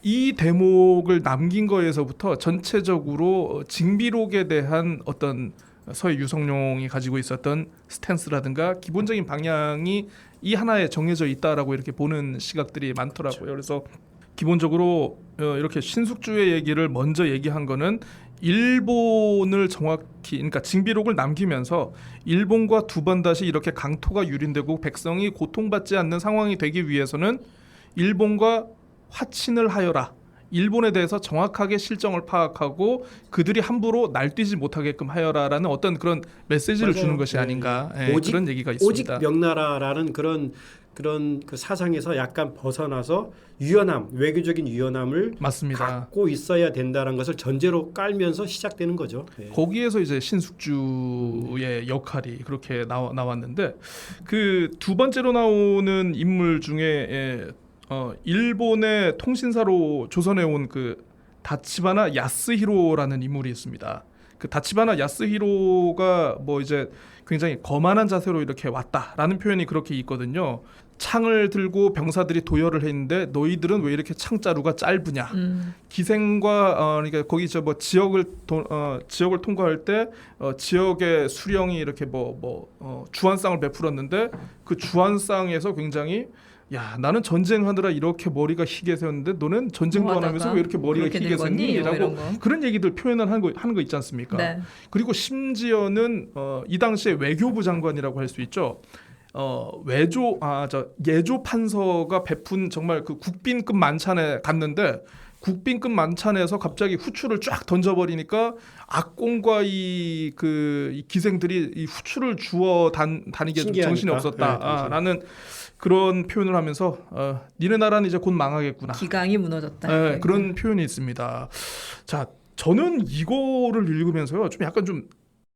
이 대목을 남긴 거에서부터 전체적으로 징비록에 대한 어떤 서해 유성룡이 가지고 있었던 스탠스라든가 기본적인 방향이 이 하나에 정해져 있다라고 이렇게 보는 시각들이 많더라고요. 그래서 기본적으로 이렇게 신숙주의 얘기를 먼저 얘기한 거는 일본을 정확히, 그러니까 징비록을 남기면서 일본과 두 번 다시 이렇게 강토가 유린되고 백성이 고통받지 않는 상황이 되기 위해서는 일본과 화친을 하여라. 일본에 대해서 정확하게 실정을 파악하고 그들이 함부로 날뛰지 못하게끔 하여라라는 어떤 그런 메시지를 맞아요. 주는 것이 아닌가. 예, 오직, 그런 얘기가 있습니다. 오직 명나라라는 그런 그 사상에서 약간 벗어나서 유연함, 외교적인 유연함을 맞습니다. 갖고 있어야 된다는 것을 전제로 깔면서 시작되는 거죠. 네. 거기에서 이제 신숙주의 역할이 그렇게 나왔는데, 그 두 번째로 나오는 인물 중에 일본의 통신사로 조선에 온 그 다치바나 야스히로라는 인물이 있습니다. 그 다치바나 야스히로가 뭐 이제 굉장히 거만한 자세로 이렇게 왔다라는 표현이 그렇게 있거든요. 창을 들고 병사들이 도열을 했는데 너희들은 왜 이렇게 창자루가 짧으냐. 기생과 그러니까 거기 뭐 지역을 통과할 때 지역의 수령이 이렇게 주한상을 베풀었는데 그 주한상에서 굉장히 야, 나는 전쟁하느라 이렇게 머리가 희게 세웠는데 너는 전쟁도 안 하면서 왜 이렇게 머리가 희게 샜니? 라고 그런 얘기들 표현을 하는 거 있지 않습니까? 네. 그리고 심지어는 이 당시에 외교부 장관이라고 할 수 있죠. 예조 판서가 베푼 정말 그 국빈급 만찬에 갔는데, 국빈급 만찬에서 갑자기 후추를 쫙 던져버리니까 악공과 이 기생들이 이 후추를 주워 다니게 좀 정신이 없었다라는 그런 표현을 하면서 니네 나라는 이제 곧 망하겠구나. 기강이 무너졌다. 네, 그런 표현이 있습니다. 자, 저는 이거를 읽으면서요, 좀 약간 좀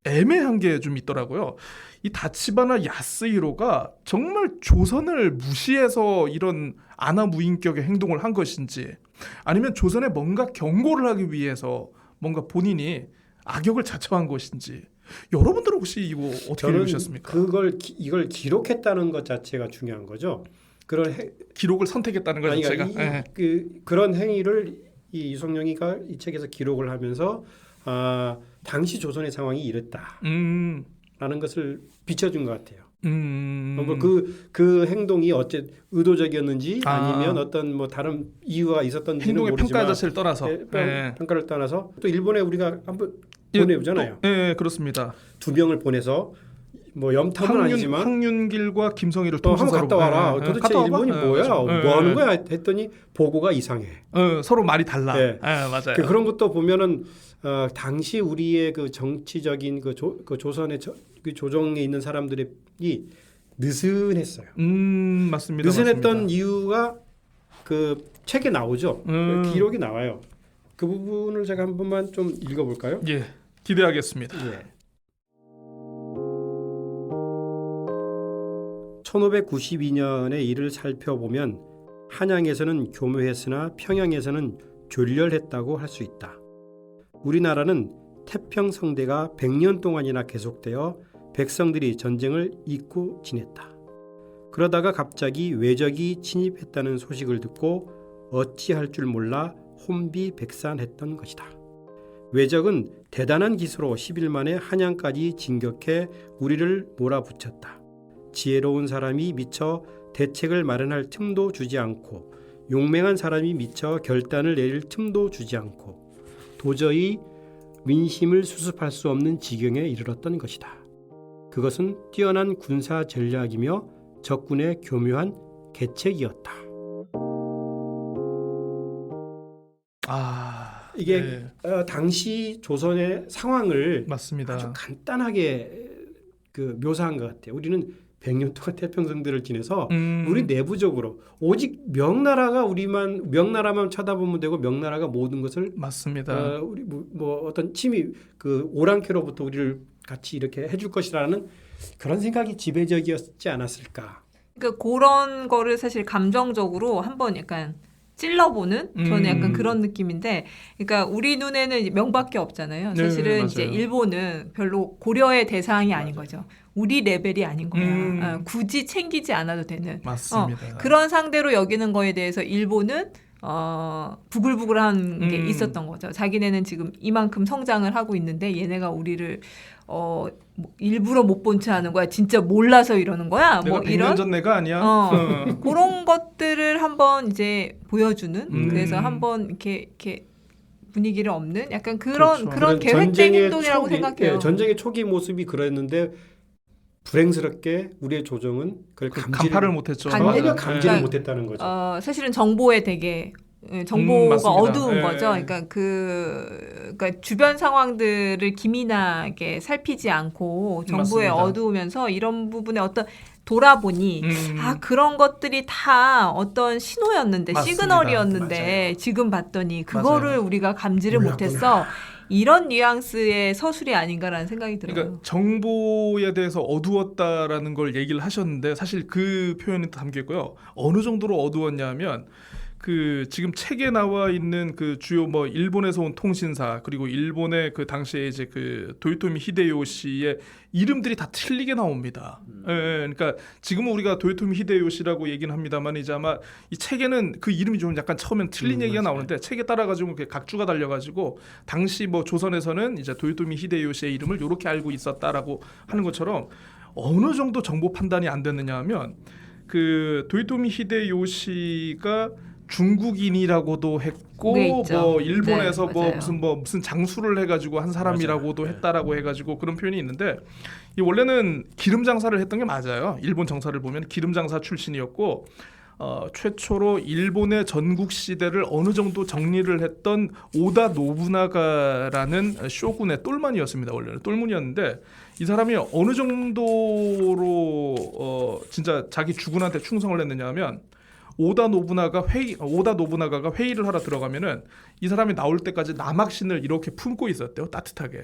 애매한 게 좀 있더라고요. 이 다치바나 야스히로가 정말 조선을 무시해서 이런 아나무인격의 행동을 한 것인지, 아니면 조선에 뭔가 경고를 하기 위해서 뭔가 본인이 악역을 자처한 것인지, 여러분들은 혹시 이거 어떻게 저는 읽으셨습니까? 이걸 기록했다는 것 자체가 중요한 거죠. 기록을 선택했다는 것 자체가. 그런 행위를 이 유성룡이가 이 책에서 기록을 하면서 당시 조선의 상황이 이랬다라는 것을 비춰준 것 같아요. 그 행동이 어째 의도적이었는지 아니면 어떤 뭐 다른 이유가 있었던지는 행동의 모르지만 평가 자체를 떠나서 평가를 떠나서 또 일본에 우리가 한번 보내보잖아요. 네, 그렇습니다. 2명을 보내서 뭐 염탐은 아니지만 황윤길과 김성희를 한번 통신사로 갔다 와라. 도대체 갔다 와봐? 일본이 뭐야? 뭐 하는 거야? 했더니 보고가 이상해. 서로 말이 달라. 네. 맞아요. 그런 것도 보면은 당시 우리의 그 정치적인 그 조선의 그 조정에 있는 사람들이 느슨했어요. 맞습니다. 느슨했던 맞습니다. 이유가 그 책에 나오죠. 그 기록이 나와요. 그 부분을 제가 한 번만 좀 읽어볼까요? 예, 기대하겠습니다. 예. 1592년의 일을 살펴보면 한양에서는 교묘했으나 평양에서는 졸렬했다고 할 수 있다. 우리나라는 태평성대가 100년 동안이나 계속되어 백성들이 전쟁을 잊고 지냈다. 그러다가 갑자기 외적이 침입했다는 소식을 듣고 어찌할 줄 몰라 혼비백산했던 것이다. 외적은 대단한 기수로 10일 만에 한양까지 진격해 우리를 몰아붙였다. 지혜로운 사람이 미처 대책을 마련할 틈도 주지 않고 용맹한 사람이 미처 결단을 내릴 틈도 주지 않고 도저히 민심을 수습할 수 없는 지경에 이르렀던 것이다. 그것은 뛰어난 군사 전략이며 적군의 교묘한 계책이었다. 이게 당시 조선의 상황을 맞습니다. 아주 간단하게 묘사한 것 같아요. 우리는 100년 동안 태평성대를 지내서 우리 내부적으로 오직 명나라만 쳐다보면 되고 명나라가 모든 것을 맞습니다. 우리 뭐 어떤 침입 오랑캐로부터 우리를 같이 이렇게 해줄 것이라는 그런 생각이 지배적이었지 않았을까. 그러니까 그런 거를 사실 감정적으로 한번 약간 찔러보는 저는 약간 그런 느낌인데, 그러니까 우리 눈에는 이제 명밖에 없잖아요. 사실은 네, 이제 일본은 별로 고려의 대상이 아닌 거죠. 우리 레벨이 아닌 거야. 굳이 챙기지 않아도 되는. 맞습니다. 그런 상대로 여기는 거에 대해서 일본은 부글부글한 게 있었던 거죠. 자기네는 지금 이만큼 성장을 하고 있는데 얘네가 우리를 뭐 일부러 못 본 체 하는 거야. 진짜 몰라서 이러는 거야. 내가 뭐 100년 이런 전 내가 아니야. 그런 것들을 한번 이제 보여주는. 그래서 한번 이렇게 분위기를 없는 약간 그런 계획된 행동이라고 생각해요. 전쟁의 초기 모습이 그랬는데 불행스럽게 우리의 조정은 그걸 간파를 못했죠. 전혀 감지를 그러니까, 못했다는 거죠. 사실은 정보에 되게 정보가 맞습니다. 어두운 예. 거죠. 그러니까 주변 상황들을 기민하게 살피지 않고 정보에 맞습니다. 어두우면서 이런 부분에 어떤 돌아보니 그런 것들이 다 어떤 신호였는데 맞습니다. 시그널이었는데 맞아요. 지금 봤더니 그거를 맞아요. 우리가 감지를 못했어. 이런 뉘앙스의 서술이 아닌가라는 생각이 들어요. 그러니까 정보에 대해서 어두웠다라는 걸 얘기를 하셨는데 사실 그 표현이 담겨 있고요. 어느 정도로 어두웠냐면 지금 책에 나와 있는 그 주요 뭐 일본에서 온 통신사 그리고 일본의 그 당시에 이제 그 도요토미 히데요시의 이름들이 다 틀리게 나옵니다. 그러니까 지금은 우리가 도요토미 히데요시라고 얘기는 합니다만 이제 아마 이 책에는 그 이름이 좀 약간 처음엔 틀린 얘기가 맞아요. 나오는데 책에 따라 가지고 각주가 달려 가지고 당시 뭐 조선에서는 이제 도요토미 히데요시의 이름을 이렇게 알고 있었다라고 하는 것처럼 어느 정도 정보 판단이 안 됐느냐 하면 그 도요토미 히데요시가 중국인이라고도 했고 뭐 일본에서 네, 무슨 장수를 해가지고 한 사람이라고도 맞아요. 했다라고 해가지고 그런 표현이 있는데 이 원래는 기름 장사를 했던 게 맞아요. 일본 정사를 보면 기름 장사 출신이었고 최초로 일본의 전국 시대를 어느 정도 정리를 했던 오다 노부나가라는 쇼군의 똘만이었습니다. 원래는 똘문이었는데 이 사람이 어느 정도로 진짜 자기 주군한테 충성을 했느냐면 오다 노부나가가 회의를 하러 들어가면은 이 사람이 나올 때까지 남학신을 이렇게 품고 있었대요. 따뜻하게.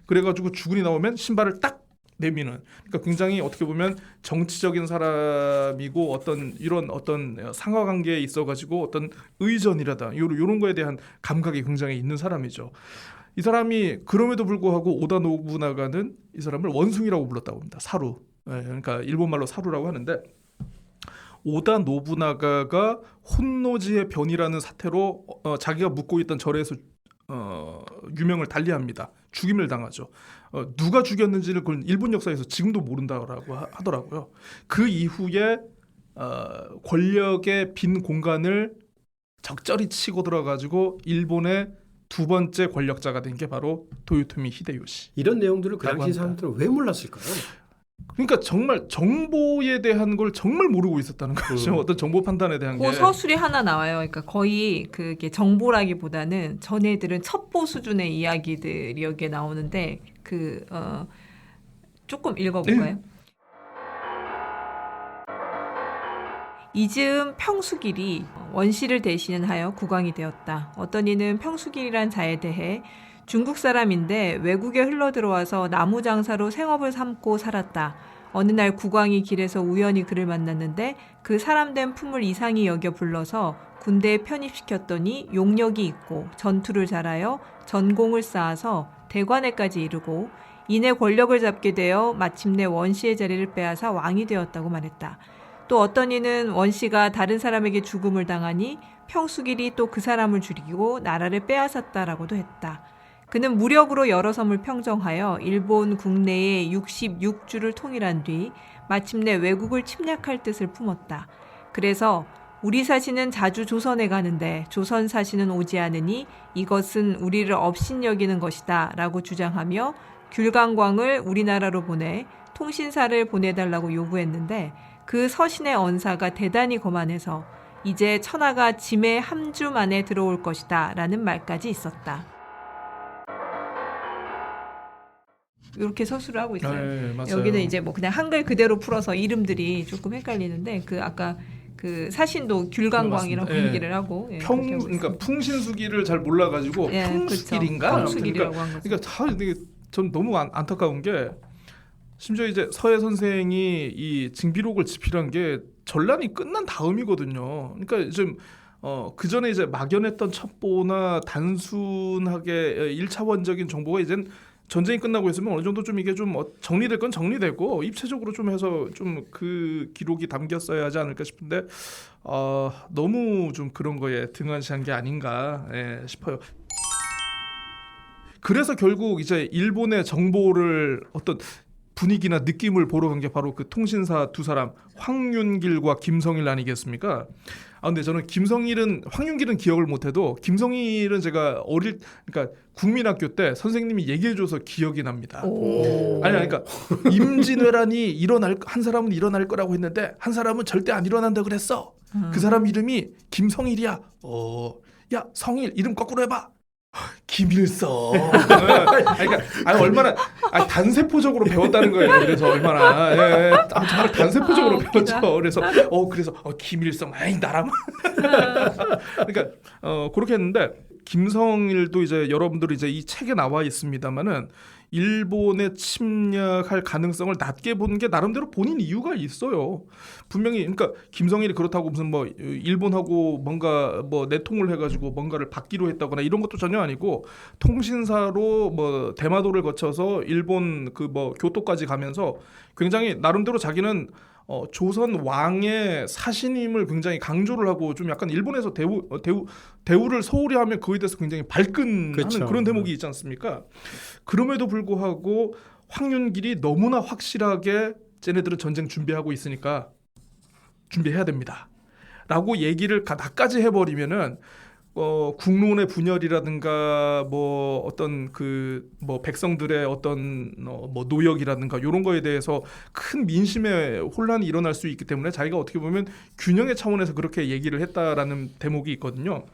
그래가지고 주군이 나오면 신발을 딱 내미는. 그러니까 굉장히 어떻게 보면 정치적인 사람이고 어떤 이런 어떤 상하관계에 있어가지고 어떤 의전이라다 요런 거에 대한 감각이 굉장히 있는 사람이죠. 이 사람이 그럼에도 불구하고 오다 노부나가는 이 사람을 원숭이라고 불렀다고 합니다. 사루. 그러니까 일본말로 사루라고 하는데 오다 노부나가가 혼노지의 변이라는 사태로 자기가 묵고 있던 절에서 유명을 달리합니다. 죽임을 당하죠. 누가 죽였는지를 그건 일본 역사에서 지금도 모른다고 하더라고요. 그 이후에 권력의 빈 공간을 적절히 치고 들어가지고 일본의 두 번째 권력자가 된 게 바로 도요토미 히데요시. 이런 내용들을 그 당시 합니다. 사람들은 왜 몰랐을까요? 그러니까 정말 정보에 대한 걸 정말 모르고 있었다는 거죠. 어떤 정보 판단에 대한 그 게. 서술이 하나 나와요. 그러니까 거의 그게 정보라기보다는 전해들은 첩보 수준의 이야기들이 여기에 나오는데 조금 읽어볼까요? 이즈음 평수길이 원시를 대신하여 국왕이 되었다. 어떤 이는 평수길이란 자에 대해 중국 사람인데 외국에 흘러들어와서 나무 장사로 생업을 삼고 살았다. 어느 날 국왕이 길에서 우연히 그를 만났는데 그 사람된 품을 이상히 여겨 불러서 군대에 편입시켰더니 용력이 있고 전투를 잘하여 전공을 쌓아서 대관에까지 이르고 이내 권력을 잡게 되어 마침내 원시의 자리를 빼앗아 왕이 되었다고 말했다. 또 어떤 이는 원시가 다른 사람에게 죽음을 당하니 평수길이 또 그 사람을 죽이고 나라를 빼앗았다라고도 했다. 그는 무력으로 여러 섬을 평정하여 일본 국내의 66주를 통일한 뒤 마침내 외국을 침략할 뜻을 품었다. 그래서 우리 사신은 자주 조선에 가는데 조선 사신은 오지 않으니 이것은 우리를 업신여기는 것이다 라고 주장하며 귤강광을 우리나라로 보내 통신사를 보내달라고 요구했는데 그 서신의 언사가 대단히 거만해서 이제 천하가 짐의 한 주 만에 들어올 것이다 라는 말까지 있었다. 이렇게 서술을 하고 있어요. 네, 맞아요. 여기는 이제 뭐 그냥 한글 그대로 풀어서 이름들이 조금 헷갈리는데 그 아까 그 사신도 귤강광이라고 맞습니다. 얘기를 하고 그렇게 하고 그러니까 있습니다. 풍신수기를 잘 몰라가지고 예, 평수길인가? 그렇죠. 평수길이라고 한 거죠. 그러니까 전 너무 안타까운 게 심지어 이제 서해 선생이 이 징비록을 집필한 게 전란이 끝난 다음이거든요. 그러니까 좀 그 전에 이제 막연했던 첩보나 단순하게 1차원적인 정보가 이젠 전쟁이 끝나고 있으면 어느 정도 좀 이게 좀 정리될 건 정리되고 입체적으로 좀 해서 좀 그 기록이 담겼어야 하지 않을까 싶은데 너무 좀 그런 거에 등한시한 게 아닌가 싶어요. 그래서 결국 이제 일본의 정보를 어떤 분위기나 느낌을 보러 간 게 바로 그 통신사 두 사람 황윤길과 김성일 아니겠습니까? 근데 저는 황윤길은 기억을 못해도 김성일은 제가 그러니까 국민학교 때 선생님이 얘기해줘서 기억이 납니다. 그러니까 임진왜란이 한 사람은 일어날 거라고 했는데 한 사람은 절대 안 일어난다 그랬어. 그 사람 이름이 김성일이야. 야 성일 이름 거꾸로 해봐. 김일성. 그러니까 얼마나 단세포적으로 배웠다는 거예요. 그래서 얼마나 정말 단세포적으로 배웠죠. 그래서 김일성 나라만. 그러니까 그렇게 했는데 김성일도 이제 여러분들이 이제 이 책에 나와 있습니다만은 일본에 침략할 가능성을 낮게 본 게 나름대로 본인 이유가 있어요. 분명히 그러니까 김성일이 그렇다고 무슨 뭐 일본하고 뭔가 뭐 내통을 해가지고 뭔가를 받기로 했다거나 이런 것도 전혀 아니고 통신사로 뭐 대마도를 거쳐서 일본 그 뭐 교토까지 가면서 굉장히 나름대로 자기는 조선 왕의 사신임을 굉장히 강조를 하고 좀 약간 일본에서 대우를 소홀히 하면 그에 대해서 굉장히 발끈하는 그렇죠. 그런 대목이 있지 않습니까? 그럼에도 불구하고 황윤길이 너무나 확실하게 쟤네들은 전쟁 준비하고 있으니까 준비해야 됩니다. 라고 얘기를 나까지 해버리면은 국론의 분열이라든가 뭐 어떤 그 뭐 백성들의 어떤 뭐 노역이라든가 이런 거에 대해서 큰 민심의 혼란이 일어날 수 있기 때문에 자기가 어떻게 보면 균형의 차원에서 그렇게 얘기를 했다라는 대목이 있거든요.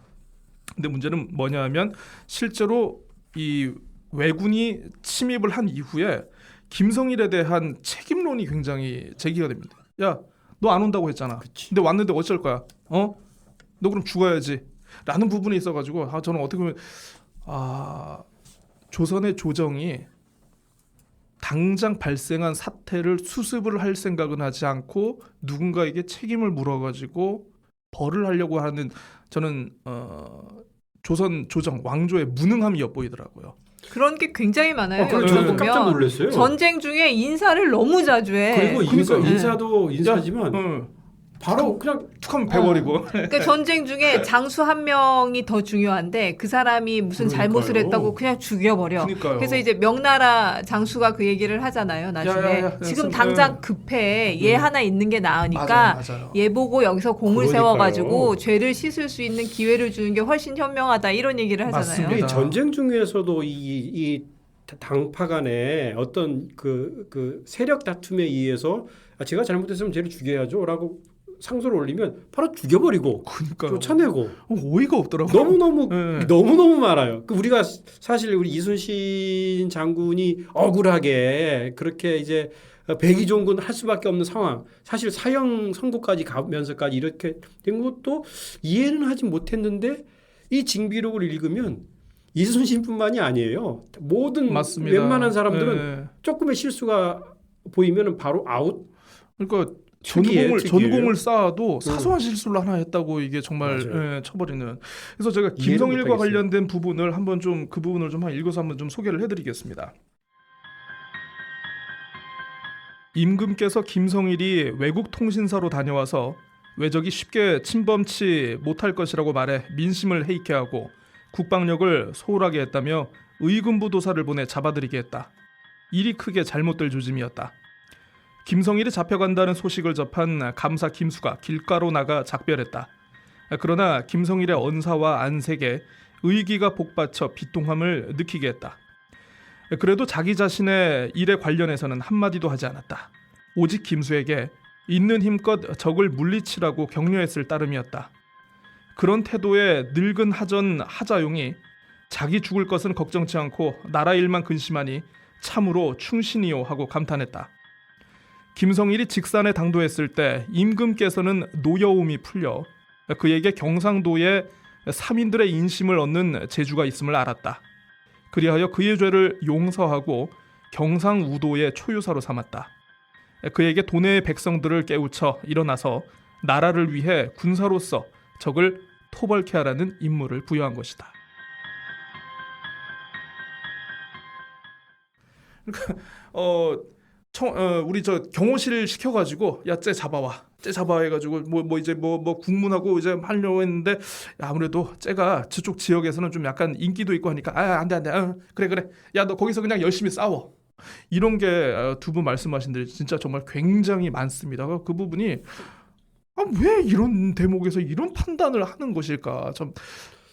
근데 문제는 뭐냐하면 실제로 이 왜군이 침입을 한 이후에 김성일에 대한 책임론이 굉장히 제기가 됩니다. 야, 너 안 온다고 했잖아. 그치. 근데 왔는데 어쩔 거야? 너 그럼 죽어야지. 라는 부분이 있어가지고 저는 어떻게 보면 조선의 조정이 당장 발생한 사태를 수습을 할 생각은 하지 않고 누군가에게 책임을 물어가지고 벌을 하려고 하는 저는 조선 조정 왕조의 무능함이 엿보이더라고요. 그런 게 굉장히 많아요. 그걸 여기 저도 보면 깜짝 놀랐어요. 전쟁 중에 인사를 너무 자주 해. 그리고 그러니까요. 인사도 인사지만 바로 그냥 툭하면 베버리고. 그러니까 전쟁 중에 장수 한 명이 더 중요한데 그 사람이 무슨 잘못을 그러니까요. 했다고 그냥 죽여버려. 그러니까요. 그래서 이제 명나라 장수가 그 얘기를 하잖아요. 나중에 야, 지금 야, 당장 급해. 얘 하나 있는 게 나으니까 맞아요. 얘 보고 여기서 공을 그러니까요. 세워가지고 죄를 씻을 수 있는 기회를 주는 게 훨씬 현명하다 이런 얘기를 하잖아요. 맞습니다. 이 전쟁 중에서도 이 당파 간의 어떤 그 세력 다툼에 의해서 제가 잘못했으면 쟤를 죽여야죠라고 상소를 올리면 바로 죽여버리고 그러니까요. 쫓아내고 어이가 없더라고요. 네. 너무너무 많아요. 우리가 사실 우리 이순신 장군이 억울하게 그렇게 이제 백의종군 할 수밖에 없는 상황, 사실 사형 선고까지 가면서까지 이렇게 된 것도 이해는 하지 못했는데 이 징비록을 읽으면 이순신뿐만이 아니에요. 모든 맞습니다. 웬만한 사람들은 네. 조금의 실수가 보이면 바로 아웃. 그러니까 특이해요. 전공을 쌓아도 사소한 실수를 하나 했다고 이게 정말 쳐버리는. 그래서 제가 김성일과 못하겠어요. 관련된 부분을 한번 좀 그 부분을 좀 읽어서 한번 좀 소개를 해드리겠습니다. 임금께서 김성일이 외국 통신사로 다녀와서 외적이 쉽게 침범치 못할 것이라고 말해 민심을 해이케 하고 국방력을 소홀하게 했다며 의금부 도사를 보내 잡아들이게 했다. 일이 크게 잘못될 조짐이었다. 김성일이 잡혀간다는 소식을 접한 감사 김수가 길가로 나가 작별했다. 그러나 김성일의 언사와 안색에 의기가 복받쳐 비통함을 느끼게 했다. 그래도 자기 자신의 일에 관련해서는 한마디도 하지 않았다. 오직 김수에게 있는 힘껏 적을 물리치라고 격려했을 따름이었다. 그런 태도의 늙은 하전 하자용이 자기 죽을 것은 걱정치 않고 나라 일만 근심하니 참으로 충신이요 하고 감탄했다. 김성일이 직산에 당도했을 때 임금께서는 노여움이 풀려 그에게 경상도에 삼인들의 인심을 얻는 재주가 있음을 알았다. 그리하여 그의 죄를 용서하고 경상우도의 초유사로 삼았다. 그에게 도내의 백성들을 깨우쳐 일어나서 나라를 위해 군사로서 적을 토벌케 하라는 임무를 부여한 것이다. 그러니까 우리 저 경호실 시켜가지고 야 쟤 잡아와 해가지고 뭐 이제 뭐 국문하고 이제 하려고 했는데 아무래도 쟤가 저쪽 지역에서는 좀 약간 인기도 있고 하니까 안돼 그래 야 너 거기서 그냥 열심히 싸워 이런 게 두 분 말씀하신 대로 진짜 정말 굉장히 많습니다. 그 부분이 왜 이런 대목에서 이런 판단을 하는 것일까 참.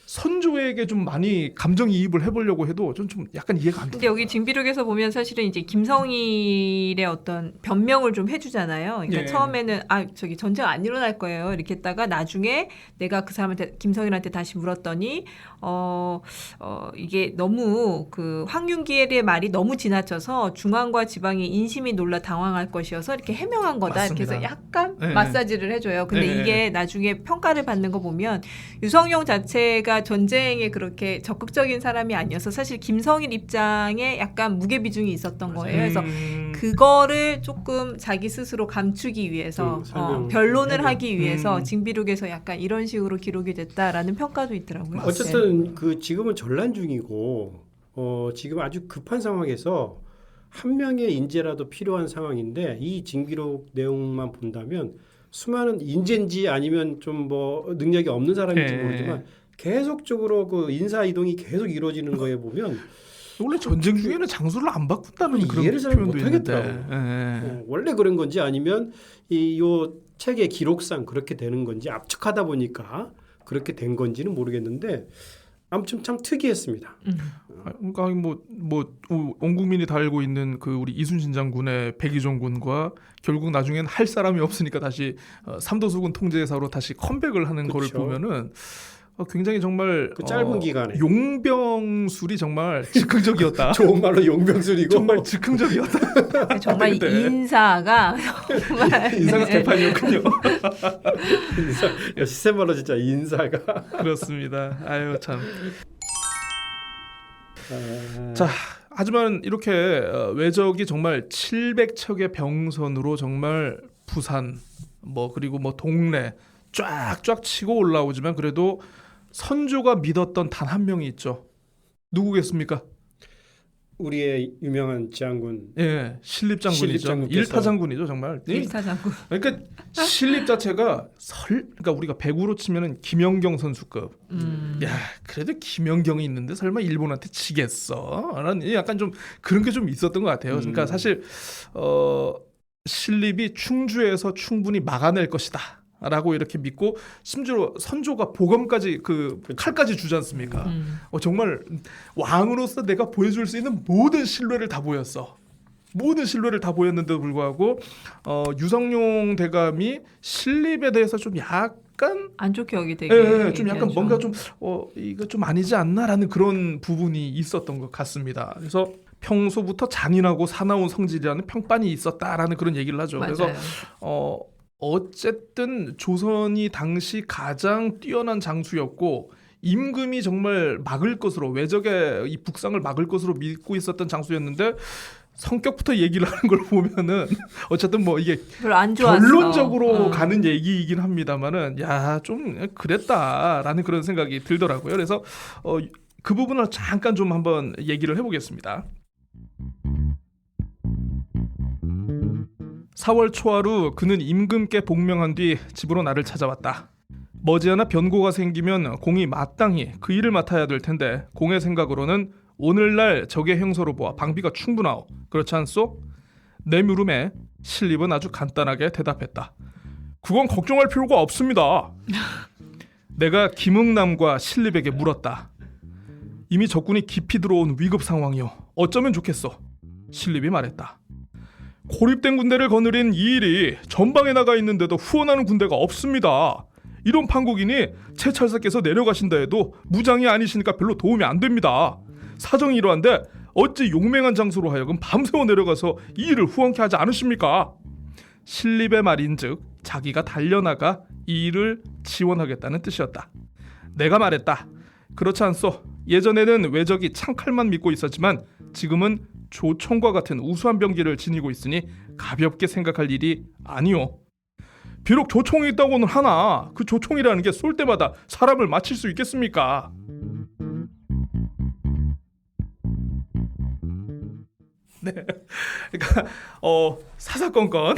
선조에게 좀 많이 감정이입을 해보려고 해도 좀 약간 이해가 안 돼요. 근데 여기 징비록에서 보면 사실은 이제 김성일의 어떤 변명을 좀 해주잖아요. 그러니까 예. 처음에는 저기 전쟁 안 일어날 거예요. 이렇게 했다가 나중에 내가 그 사람한테 김성일한테 다시 물었더니 이게 너무 그 황윤기의 말이 너무 지나쳐서 중앙과 지방의 인심이 놀라 당황할 것이어서 이렇게 해명한 거다. 맞습니다. 이렇게 해서 약간 네. 마사지를 해줘요. 근데 네. 이게 나중에 평가를 받는 거 보면 유성룡 자체가 전쟁에 그렇게 적극적인 사람이 아니어서 사실 김성일 입장에 약간 무게 비중이 있었던 거예요. 그래서 그거를 조금 자기 스스로 감추기 위해서 변론을 하기 위해서 징비록에서 약간 이런 식으로 기록이 됐다라는 평가도 있더라고요. 어쨌든 그 지금은 전란 중이고 지금 아주 급한 상황에서 한 명의 인재라도 필요한 상황인데 이 징비록 내용만 본다면 수많은 인재인지 아니면 좀 뭐 능력이 없는 사람인지 모르지만 계속적으로 그 인사 이동이 계속 이루어지는 거에 보면 원래 전쟁 중에는 장수를 안 바꾼다는 그런 이해를 잘 표현도 못하겠더라고요. 있는데. 원래 그런 건지 아니면 요 책의 기록상 그렇게 되는 건지 압축하다 보니까 그렇게 된 건지는 모르겠는데 아무튼 참 특이했습니다. 그러니까 온 국민이 다 알고 있는 그 우리 이순신 장군의 백의종군과 결국 나중엔 할 사람이 없으니까 다시 삼도수군 통제사로 다시 컴백을 하는 거를 그쵸. 보면은 굉장히 정말 그 짧은 기간에 용병술이 정말 즉흥적이었다. 좋은 말로 용병술이고 정말 즉흥적이었다. 정말 그때. 인사가 정말 인사가 스테판이었군요. 역시 센 말로 진짜 인사가 그렇습니다. 아유 참. 자, 하지만 이렇게 왜적이 정말 700척의 병선으로 정말 부산 뭐 그리고 뭐 동래 쫙쫙 치고 올라오지만 그래도 선조가 믿었던 단 한 명이 있죠. 누구겠습니까? 우리의 유명한 장군 예, 신립장군이죠. 신립장군께서. 일타장군이죠, 정말. 일타장군. 그러니까 신립 자체가 그러니까 우리가 배구로 치면은 김연경 선수급. 야, 그래도 김연경이 있는데 설마 일본한테 지겠어? 라는 약간 좀 그런 게 좀 있었던 것 같아요. 그러니까 사실 신립이 충주에서 충분히 막아낼 것이다. 라고 이렇게 믿고 심지어 선조가 보검까지 그 칼까지 주지 않습니까? 정말 왕으로서 내가 보여줄 수 있는 모든 신뢰를 다 보였어. 모든 신뢰를 다 보였는데도 불구하고 유성룡 대감이 신립에 대해서 좀 약간 안 좋게 여기되게. 예, 좀 약간 뭔가 좀 이거 좀 아니지 않나라는 그런 부분이 있었던 것 같습니다. 그래서 평소부터 잔인하고 사나운 성질이라는 평판이 있었다라는 그런 얘기를 하죠. 맞아요. 그래서 어쨌든 조선이 당시 가장 뛰어난 장수였고 임금이 정말 막을 것으로 왜적의 이 북상을 막을 것으로 믿고 있었던 장수였는데 성격부터 얘기를 하는 걸 보면은 어쨌든 뭐 이게 별로 안 좋았어. 결론적으로 가는 얘기이긴 합니다만은 야, 좀 그랬다라는 그런 생각이 들더라고요. 그래서 그 부분을 잠깐 좀 한번 얘기를 해보겠습니다. 4월 초하루 그는 임금께 복명한 뒤 집으로 나를 찾아왔다. 머지않아 변고가 생기면 공이 마땅히 그 일을 맡아야 될 텐데 공의 생각으로는 오늘날 적의 행서로 보아 방비가 충분하오. 그렇지 않소? 내 물음에 신립은 아주 간단하게 대답했다. 그건 걱정할 필요가 없습니다. 내가 김응남과 신립에게 물었다. 이미 적군이 깊이 들어온 위급 상황이오. 어쩌면 좋겠소? 신립이 말했다. 고립된 군대를 거느린 이 일이 전방에 나가 있는데도 후원하는 군대가 없습니다. 이런 판국이니 채찰사께서 내려가신다 해도 무장이 아니시니까 별로 도움이 안 됩니다. 사정이 이러한데 어찌 용맹한 장수로 하여금 밤새워 내려가서 이 일을 후원케 하지 않으십니까? 신립의 말인즉 자기가 달려나가 이 일을 지원하겠다는 뜻이었다. 내가 말했다. 그렇지 않소. 예전에는 왜적이 창칼만 믿고 있었지만 지금은 조총과 같은 우수한 병기를 지니고 있으니 가볍게 생각할 일이 아니오. 비록 조총이 있다고는 하나 그 조총이라는 게 쏠 때마다 사람을 맞힐 수 있겠습니까? 네, 그러니까 사사건건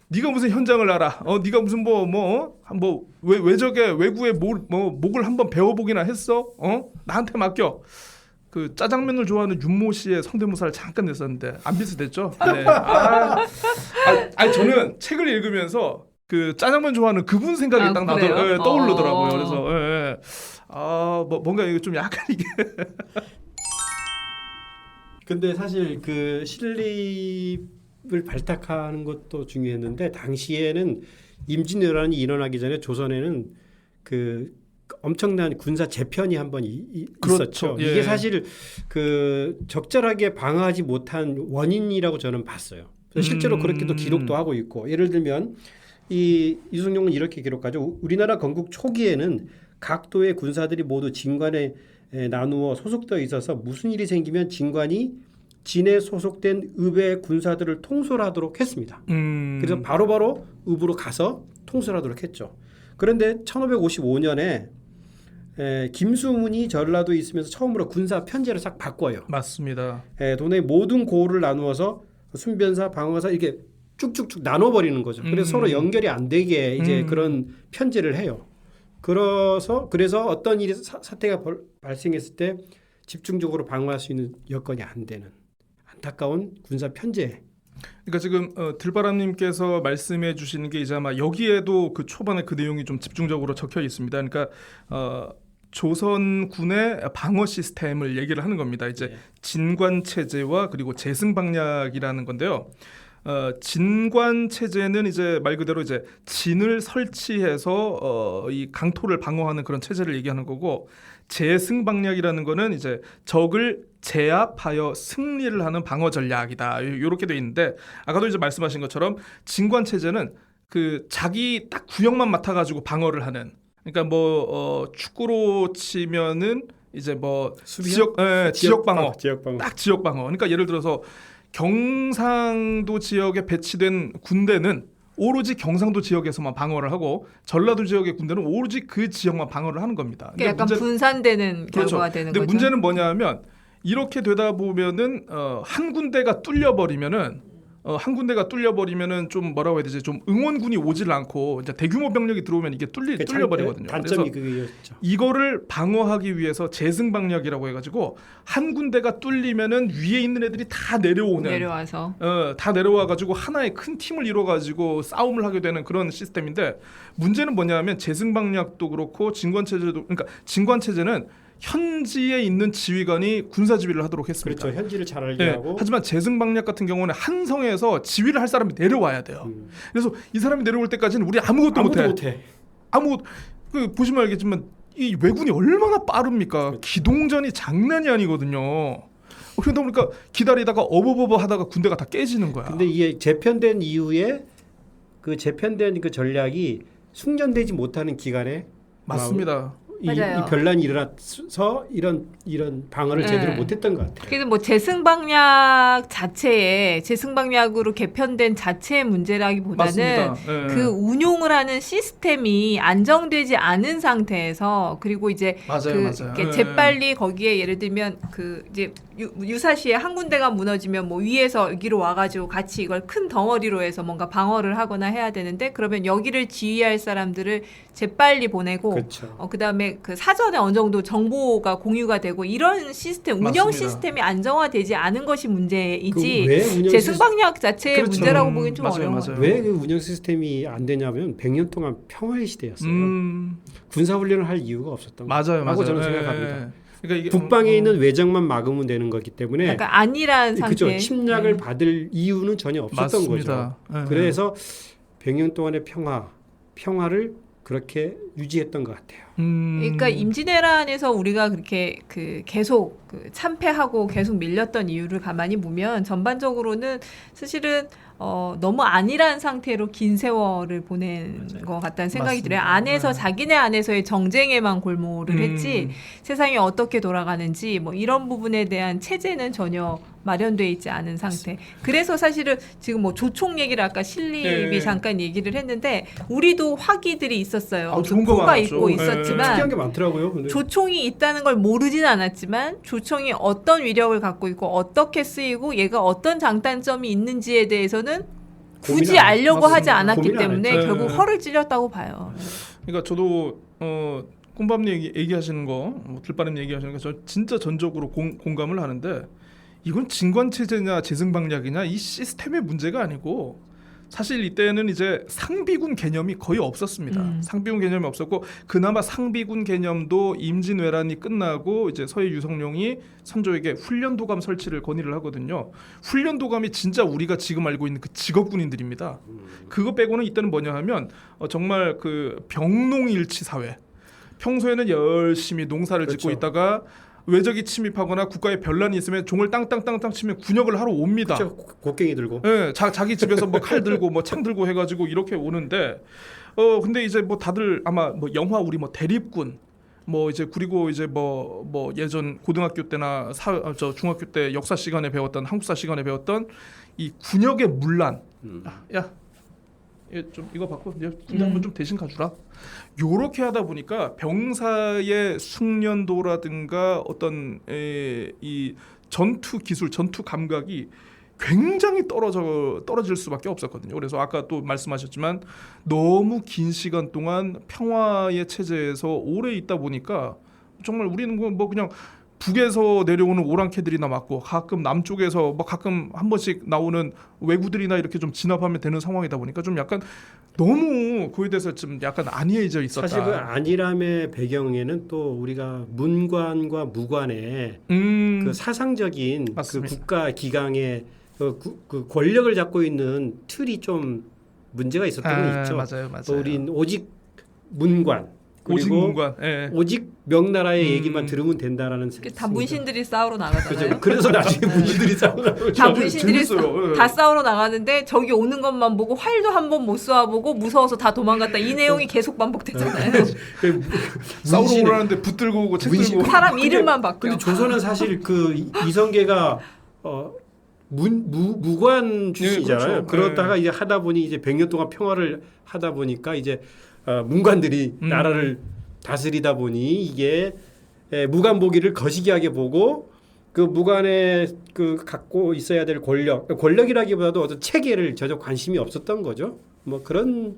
네가 무슨 현장을 알아? 네가 무슨 외적의 외구의 목을 한번 배워보기나 했어? 나한테 맡겨. 그 짜장면을 좋아하는 윤모 씨의 성대모사를 잠깐 냈었는데 안 비슷했죠? 네. 저는 책을 읽으면서 그 짜장면 좋아하는 그분 생각이 딱 떠오르더라고요. 그래서 뭔가 이거 좀 약간 이게 근데 사실 그 신립을 발탁하는 것도 중요했는데 당시에는 임진왜란이 일어나기 전에 조선에는 그 엄청난 군사 재편이 한번 그렇죠. 있었죠. 예. 이게 사실 그 적절하게 방어하지 못한 원인이라고 저는 봤어요. 실제로 그렇게도 기록도 하고 있고 예를 들면 이 유승룡은 이렇게 기록하죠. 우리나라 건국 초기에는 각 도의 군사들이 모두 진관에 나누어 소속되어 있어서 무슨 일이 생기면 진관이 진에 소속된 읍의 군사들을 통솔하도록 했습니다. 그래서 바로바로 읍으로 가서 통솔하도록 했죠. 그런데 1555년에 김수문이 전라도에 있으면서 처음으로 군사 편제를 싹 바꿔요. 맞습니다. 도내 모든 고을을 나누어서 순변사, 방어사 이렇게 쭉쭉쭉 나눠버리는 거죠. 그래서 서로 연결이 안 되게 이제 그런 편제를 해요. 그래서 어떤 일이 사태가 발생했을 때 집중적으로 방어할 수 있는 여건이 안 되는 안타까운 군사 편제. 그러니까 지금 들바람님께서 말씀해 주시는 게 이제 아마 여기에도 그 초반에 그 내용이 좀 집중적으로 적혀 있습니다. 그러니까 조선군의 방어 시스템을 얘기를 하는 겁니다. 이제 진관 체제와 그리고 재승 방략이라는 건데요. 진관 체제는 이제 말 그대로 이제 진을 설치해서 이 강토를 방어하는 그런 체제를 얘기하는 거고, 재승 방략이라는 거는 이제 적을 제압하여 승리를 하는 방어 전략이다. 이렇게 돼 있는데, 아까도 이제 말씀하신 것처럼 진관 체제는 그 자기 딱 구역만 맡아가지고 방어를 하는. 그러니까 축구로 치면은 이제 뭐 수비형? 지역 방어, 지역 방어. 딱 지역 방어. 그러니까 예를 들어서 경상도 지역에 배치된 군대는 오로지 경상도 지역에서만 방어를 하고 전라도 지역의 군대는 오로지 그 지역만 방어를 하는 겁니다. 그러니까 약간 분산되는 그렇죠. 결과가 되는 근데 거죠. 문제는 뭐냐면 이렇게 되다 보면은 한 군데가 뚫려버리면은 한 군데가 뚫려버리면은 좀 뭐라고 해야 되지? 좀 응원군이 오질 않고 이제 대규모 병력이 들어오면 이게 뚫려버리거든요. 단점이 그래서 그거였죠. 이거를 방어하기 위해서 재승방략이라고 해가지고 한 군데가 뚫리면은 위에 있는 애들이 다 내려와서 다 내려와가지고 하나의 큰 팀을 이뤄가지고 싸움을 하게 되는 그런 시스템인데 문제는 뭐냐면 재승방략도 그렇고 진관체제도 그러니까 진관체제는 현지에 있는 지휘관이 군사 지휘를 하도록 했습니다. 그렇죠. 현지를 잘 알게 네, 하고. 하지만 재승방략 같은 경우는 한 성에서 지휘를 할 사람이 내려와야 돼요. 그래서 이 사람이 내려올 때까지는 우리 아무것도 못해. 보시면 알겠지만 이 왜군이 얼마나 빠릅니까? 기동전이 장난이 아니거든요. 그러다 보니까 기다리다가 어버버버 하다가 군대가 다 깨지는 거야. 근데 이게 재편된 이후에 그 재편된 그 전략이 숙련되지 못하는 기간에 맞습니다. 이 맞아요. 변란이 일어나서 이런 방어를 네. 제대로 못했던 것 같아요. 그래서 뭐 재승방략 자체에 재승방략으로 개편된 자체의 문제라기보다는 맞습니다. 네. 그 운용을 하는 시스템이 안정되지 않은 상태에서 그리고 이제 맞아요. 이렇게 네. 재빨리 거기에 예를 들면 그 이제 유사시에 한 군데가 무너지면 뭐 위에서 여기로 와가지고 같이 이걸 큰 덩어리로 해서 뭔가 방어를 하거나 해야 되는데 그러면 여기를 지휘할 사람들을 재빨리 보내고 그렇죠. 그다음에 그 사전에 어느 정도 정보가 공유가 되고 이런 시스템 운영 맞습니다. 시스템이 안정화되지 않은 것이 문제이지 왜 운영 재승방략 자체의 그렇죠. 문제라고 보기엔 좀 맞아요, 어려워요. 맞아요. 왜 그 운영 시스템이 안 되냐면 100년 동안 평화의 시대였어요. 군사 훈련을 할 이유가 없었던 맞아요, 거라고 맞아요. 저는 생각합니다. 그러니까 이게 북방에 있는 외적만 막으면 되는 거기 때문에 약간 안일한 상태. 그죠. 침략을 받을 이유는 전혀 없었던 맞습니다. 거죠. 그래서 100년 동안의 평화를 그렇게 유지했던 것 같아요. 그러니까 임진왜란에서 우리가 그렇게 계속 참패하고 계속 밀렸던 이유를 가만히 보면 전반적으로는 사실은 너무 안일한 상태로 긴 세월을 보낸 것 같다는 생각이 맞습니다. 들어요. 안에서 자기네 안에서의 정쟁에만 골몰을 음. 했지 세상이 어떻게 돌아가는지 뭐 이런 부분에 대한 체제는 전혀 마련돼 있지 않은 상태. 그래서 사실은 지금 뭐 조총 얘기를 아까 신립이 네. 잠깐 얘기를 했는데 우리도 화기들이 있었어요. 아, 좋은 거 포가 많았죠. 있고 네. 있었지만 특이한 게 많더라고요. 근데 조총이 있다는 걸 모르진 않았지만 조총이 어떤 위력을 갖고 있고 어떻게 쓰이고 얘가 어떤 장단점이 있는지에 대해서는 굳이 고민 안 알려고 하지 맞습니다. 않았기 고민 안 때문에 했죠. 결국 네. 허를 찔렸다고 봐요. 그러니까 저도 꼼밤님 얘기하시는 거, 들바님 얘기하시는 거, 저 진짜 전적으로 공감을 하는데 이건 진관체제냐 재승방략이냐 이 시스템의 문제가 아니고 사실 이때는 이제 상비군 개념이 거의 없었습니다. 상비군 개념이 없었고 그나마 상비군 개념도 임진왜란이 끝나고 이제 서해 유성룡이 선조에게 훈련도감 설치를 건의를 하거든요. 훈련도감이 진짜 우리가 지금 알고 있는 그 직업군인들입니다. 그거 빼고는 이때는 뭐냐 하면 정말 그 병농일치 사회. 평소에는 열심히 농사를 짓고 그렇죠. 있다가 외적이 침입하거나 국가에 변란이 있으면 종을 땅땅땅땅 치면 군역을 하러 옵니다. 그렇죠. 곡괭이 들고. 예, 자기 집에서 뭐 칼 들고 뭐 창 들고 해가지고 이렇게 오는데 근데 이제 뭐 다들 아마 뭐 영화 우리 뭐 대립군 뭐 이제 그리고 이제 뭐 예전 고등학교 때나 중학교 때 역사 시간에 배웠던 한국사 시간에 배웠던 이 군역의 문란. 야, 좀 이거 받고 군대 한번 좀 대신 가주라. 요렇게 하다 보니까 병사의 숙련도라든가 어떤 이 전투 기술, 전투 감각이 굉장히 떨어질 수밖에 없었거든요. 그래서 아까 또 말씀하셨지만 너무 긴 시간 동안 평화의 체제에서 오래 있다 보니까 정말 우리는 뭐 그냥 북에서 내려오는 오랑캐들이나 맞고 가끔 남쪽에서 뭐 가끔 한 번씩 나오는 왜구들이나 이렇게 좀 진압하면 되는 상황이다 보니까 좀 약간 너무 그에 대해서 좀 약간 안이해져 있었다. 사실 그 안일함의 배경에는 또 우리가 문관과 무관의 그 사상적인 그 맞습니다. 국가 기강의 그 권력을 잡고 있는 틀이 좀 문제가 있었던 게 있죠. 맞아요. 우린 오직 문관 오직 그리고 문관. 예. 오직 명나라의 얘기만 들으면 된다라는 다 문신들이 싸우러 나가잖아요. 그죠. 그래서 나중에 문신들이 싸우고 다 문신들이 재밌어요. 예. 다 싸우러 나가는데 저기 오는 것만 보고 활도 한 번 못 쏘아보고 무서워서 다 도망갔다. 이 내용이 계속 반복되잖아요. 싸우러 오라는데 붙들고 오고 책 들고. 사람 이름만 바뀌어. 근데 조선은 사실 그 이성계가 무관 출신이잖아요. 그렇죠. 그렇다가 이제 하다 보니 이제 100년 동안 평화를 하다 보니까 이제 문관들이 나라를 다스리다 보니 이게 무관보기를 거시기하게 보고 그 무관에 그 갖고 있어야 될 권력이라기보다도 어떤 체계를 전혀 관심이 없었던 거죠. 뭐 그런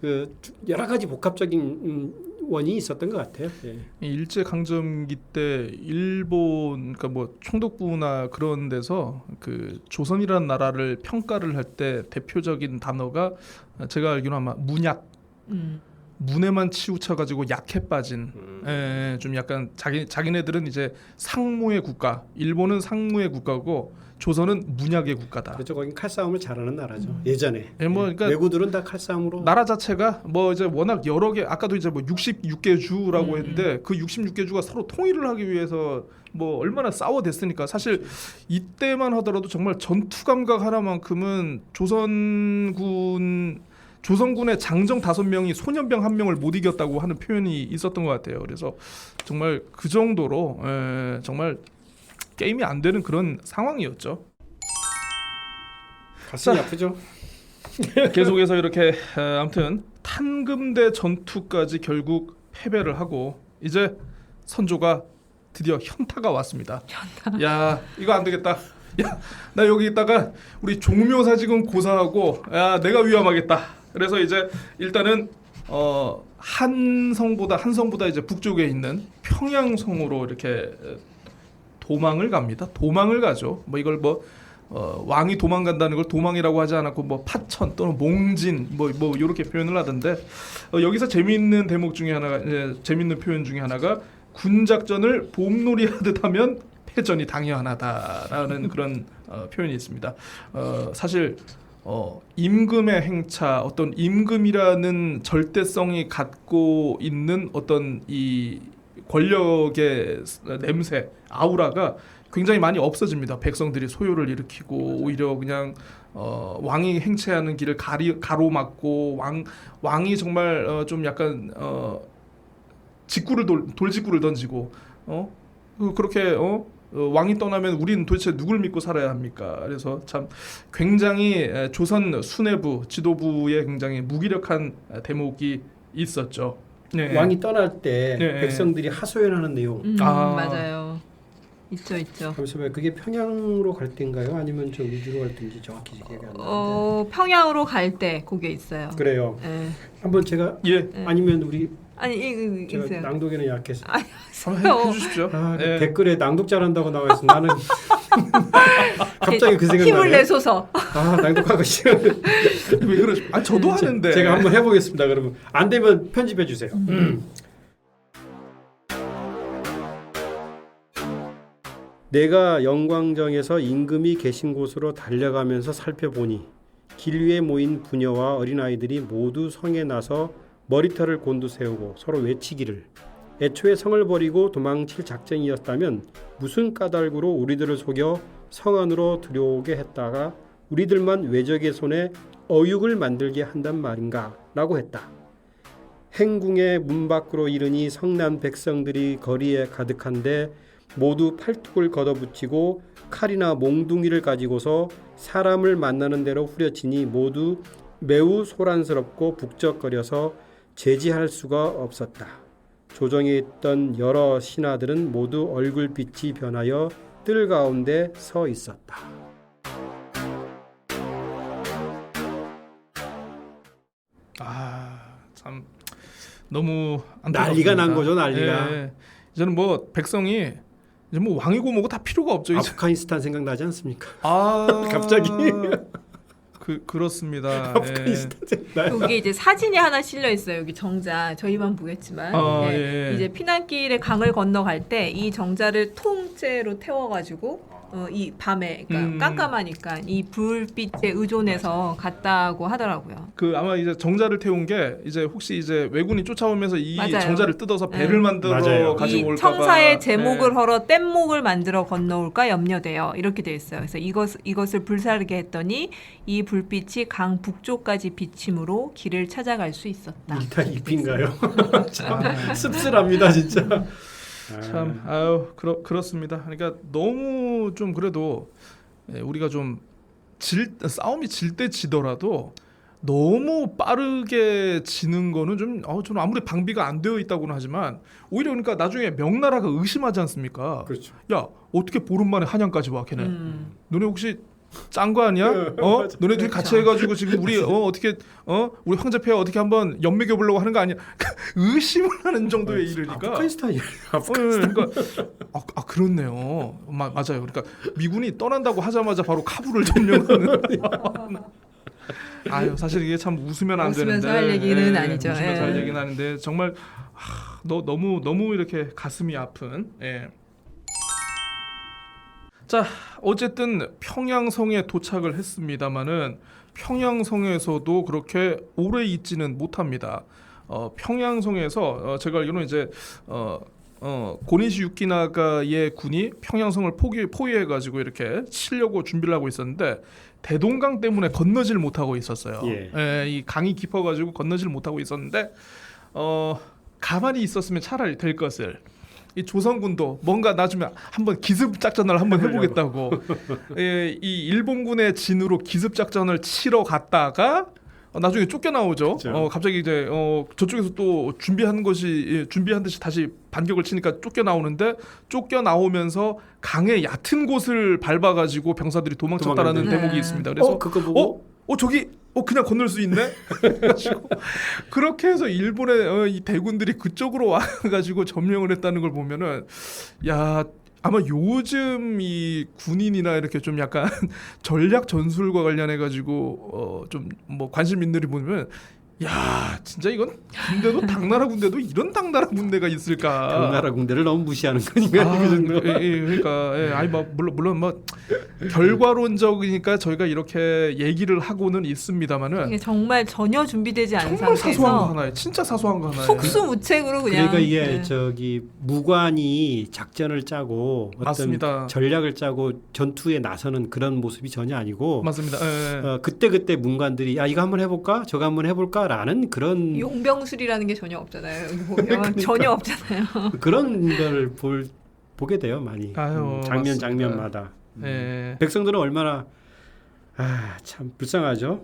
그 여러 가지 복합적인 원인이 있었던 것 같아요. 예. 일제 강점기 때 일본 그러니까 뭐 총독부나 그런 데서 그 조선이라는 나라를 평가를 할 때 대표적인 단어가 제가 알기로 아마 문약. 문에만 치우쳐가지고 약해 빠진 좀 약간 자기네들은 이제 상무의 국가, 일본은 상무의 국가고 조선은 문약의 국가다. 그렇죠. 거긴 칼싸움을 잘하는 나라죠. 예전에. 예, 뭐 그러니까 외구들은 다 칼싸움으로. 나라 자체가 뭐 이제 워낙 여러 개 아까도 이제 뭐 66개 주라고 했는데 그 66개 주가 서로 통일을 하기 위해서 뭐 얼마나 싸워댔으니까 사실 이때만 하더라도 정말 전투 감각 하나만큼은 조선군의 장정 5명이 소년병 1명을 못 이겼다고 하는 표현이 있었던 것 같아요. 그래서 정말 그 정도로 정말 게임이 안 되는 그런 상황이었죠. 가슴이 아프죠. 계속해서 이렇게 아무튼 탄금대 전투까지 결국 패배를 하고 이제 선조가 드디어 현타가 왔습니다. 야 이거 안 되겠다. 야 나 여기 있다가 우리 종묘사직은 고사하고 야 내가 위험하겠다. 그래서 이제 일단은 한성보다 이제 북쪽에 있는 평양성으로 이렇게 도망을 갑니다. 도망을 가죠. 뭐 이걸 왕이 도망간다는 걸 도망이라고 하지 않았고 뭐 파천 또는 몽진 뭐 이렇게 표현을 하던데 여기서 재미있는 대목 중에 하나가 재미있는 표현 중에 하나가 군작전을 봄놀이 하듯 하면 패전이 당연하다라는 그런 표현이 있습니다. 사실 임금의 행차, 어떤 임금이라는 절대성이 갖고 있는 어떤 이 권력의 냄새, 아우라가 굉장히 많이 없어집니다. 백성들이 소요를 일으키고 오히려 그냥 왕이 행차하는 길을 가로막고 왕이 정말 좀 약간 돌직구를 던지고 그렇게 왕이 떠나면 우리는 도대체 누굴 믿고 살아야 합니까? 그래서 참 굉장히 조선 수뇌부 지도부에 굉장히 무기력한 대목이 있었죠. 네. 왕이 떠날 때 네. 백성들이 하소연하는 내용. 맞아요. 있죠. 잠시만요. 그게 평양으로 갈 때인가요? 아니면 저 위주로 갈 때인지 정확히 기억이 안 나는데. 평양으로 갈 때 그게 있어요. 그래요. 네. 한번 제가 아니면 우리 아니 제가 있어요. 낭독에는 약해서. 한번 해주십시오. 네. 댓글에 낭독 잘한다고 나와 있어. 나는 갑자기 그 생각 나네. 힘을 내소서. 낭독하고 싫어. 왜 그러죠? 저도 하는데. 제가 한번 해보겠습니다. 그러면 안 되면 편집해 주세요. 내가 영광정에서 임금이 계신 곳으로 달려가면서 살펴보니 길 위에 모인 부녀와 어린아이들이 모두 성에 나서 머리털을 곤두세우고 서로 외치기를 애초에 성을 버리고 도망칠 작전이었다면 무슨 까닭으로 우리들을 속여 성 안으로 들여오게 했다가 우리들만 외적의 손에 어육을 만들게 한단 말인가 라고 했다. 행궁의 문 밖으로 이르니 성난 백성들이 거리에 가득한데 모두 팔뚝을 걷어붙이고 칼이나 몽둥이를 가지고서 사람을 만나는 대로 후려치니 모두 매우 소란스럽고 북적거려서 제지할 수가 없었다. 조정에 있던 여러 신하들은 모두 얼굴빛이 변하여 뜰 가운데 서 있었다. 참 너무 난리가 난 거죠, 난리가. 예. 이제는 뭐 백성이 이제 뭐 왕이고 뭐고 다 필요가 없죠. 이제. 아프가니스탄 생각나지 않습니까? 갑자기 그렇습니다. 아프가니스탄 생각나요. 여기 이제 사진이 하나 실려 있어요. 여기 정자 저희만 보겠지만 예. 이제 피난길에 강을 건너갈 때 이 정자를 통째로 태워가지고 이 밤에 그러니까 깜깜하니까 이 불빛에 의존해서 갔다고 하더라고요. 그 아마 이제 정자를 태운 게 이제 혹시 이제 왜군이 쫓아오면서 이 맞아요. 정자를 뜯어서 배를 네. 만들어 맞아요. 가지고 이 올까 봐. 청사의 제목을 네. 헐어 뗏목을 만들어 건너올까 염려돼요. 이렇게 돼 있어요. 그래서 이것을 불사르게 했더니 이 불빛이 강 북쪽까지 비침으로 길을 찾아갈 수 있었다. 일단 잎인가요? 참 아. 씁쓸합니다 진짜. 참 아유 그렇습니다. 그러니까 너무 좀 그래도 우리가 좀 싸움이 질 때 지더라도 너무 빠르게 지는 거는 저는 아무리 방비가 안 되어 있다고는 하지만 오히려 그러니까 나중에 명나라가 의심하지 않습니까? 그렇죠. 야 어떻게 보름 만에 한양까지 와 걔네? 음. 너네 혹시 짠 거 아니야? 맞아. 너네 둘이 같이 그렇죠. 해가지고 지금 우리 어떻게 우리 황제 폐하 어떻게 한번 연맥여 보려고 하는 거 아니야? 의심을 하는 정도에 이르니까. 아프가니스탄이에요. 그러니까 그렇네요. 맞아요. 그러니까 미군이 떠난다고 하자마자 바로 카불을 점령하는. 아유 사실 이게 참 웃으면 안 웃으면서 되는데. 할 얘기는 아니죠. 웃으면서 할 예. 얘기는 아닌데 정말 너무 이렇게 가슴이 아픈. 예. 자 어쨌든 평양성에 도착을 했습니다마는 평양성에서도 그렇게 오래 있지는 못합니다. 평양성에서 제가 알기로는 이제 고니시 유키나가의 군이 평양성을 포위해가지고 이렇게 치려고 준비를 하고 있었는데 대동강 때문에 건너질 못하고 있었어요. 예. 이 강이 깊어가지고 건너질 못하고 있었는데 가만히 있었으면 차라리 될 것을. 이 조선군도 뭔가 나중에 한번 기습 작전을 한번 해보겠다고 이 일본군의 진으로 기습 작전을 치러 갔다가 나중에 쫓겨나오죠. 그렇죠. 갑자기 이제 저쪽에서 또 준비한 듯이 다시 반격을 치니까 쫓겨나오는데 쫓겨나오면서 강의 얕은 곳을 밟아가지고 병사들이 도망쳤다라는 도망갔네. 대목이 네. 있습니다. 그래서 그거 보고 저기 그냥 건널 수 있네. 그래가지고 그렇게 해서 일본의 이 대군들이 그쪽으로 와가지고 점령을 했다는 걸 보면은 야 아마 요즘 이 군인이나 이렇게 좀 약간 전략 전술과 관련해 가지고 좀 뭐 관심 있는 분들이 보면 야 진짜 이건 군대도 당나라 군대도 이런 당나라 군대가 있을까? 당나라 군대를 너무 무시하는 거니까 그 정도. 그러니까 아니 뭐 물론 뭐 결과론적이니까 저희가 이렇게 얘기를 하고는 있습니다만은 이게 정말 전혀 준비되지 않은 정말 사소한 거 상태에서 하나에 진짜 사소한 거 하나에 속수무책으로 그냥 그러니까 이게 네. 저기 무관이 작전을 짜고 어떤 맞습니다. 전략을 짜고 전투에 나서는 그런 모습이 전혀 아니고 맞습니다. 예. 그때 문관들이 야 이거 한번 해볼까 저거 한번 해볼까라는 그런 용병술이라는 게 전혀 없잖아요. 여기 보면 전혀 없잖아요. 그런 걸 보게 돼요 많이. 아유, 장면 맞습니다. 장면마다. 예. 백성들은 얼마나 참 불쌍하죠.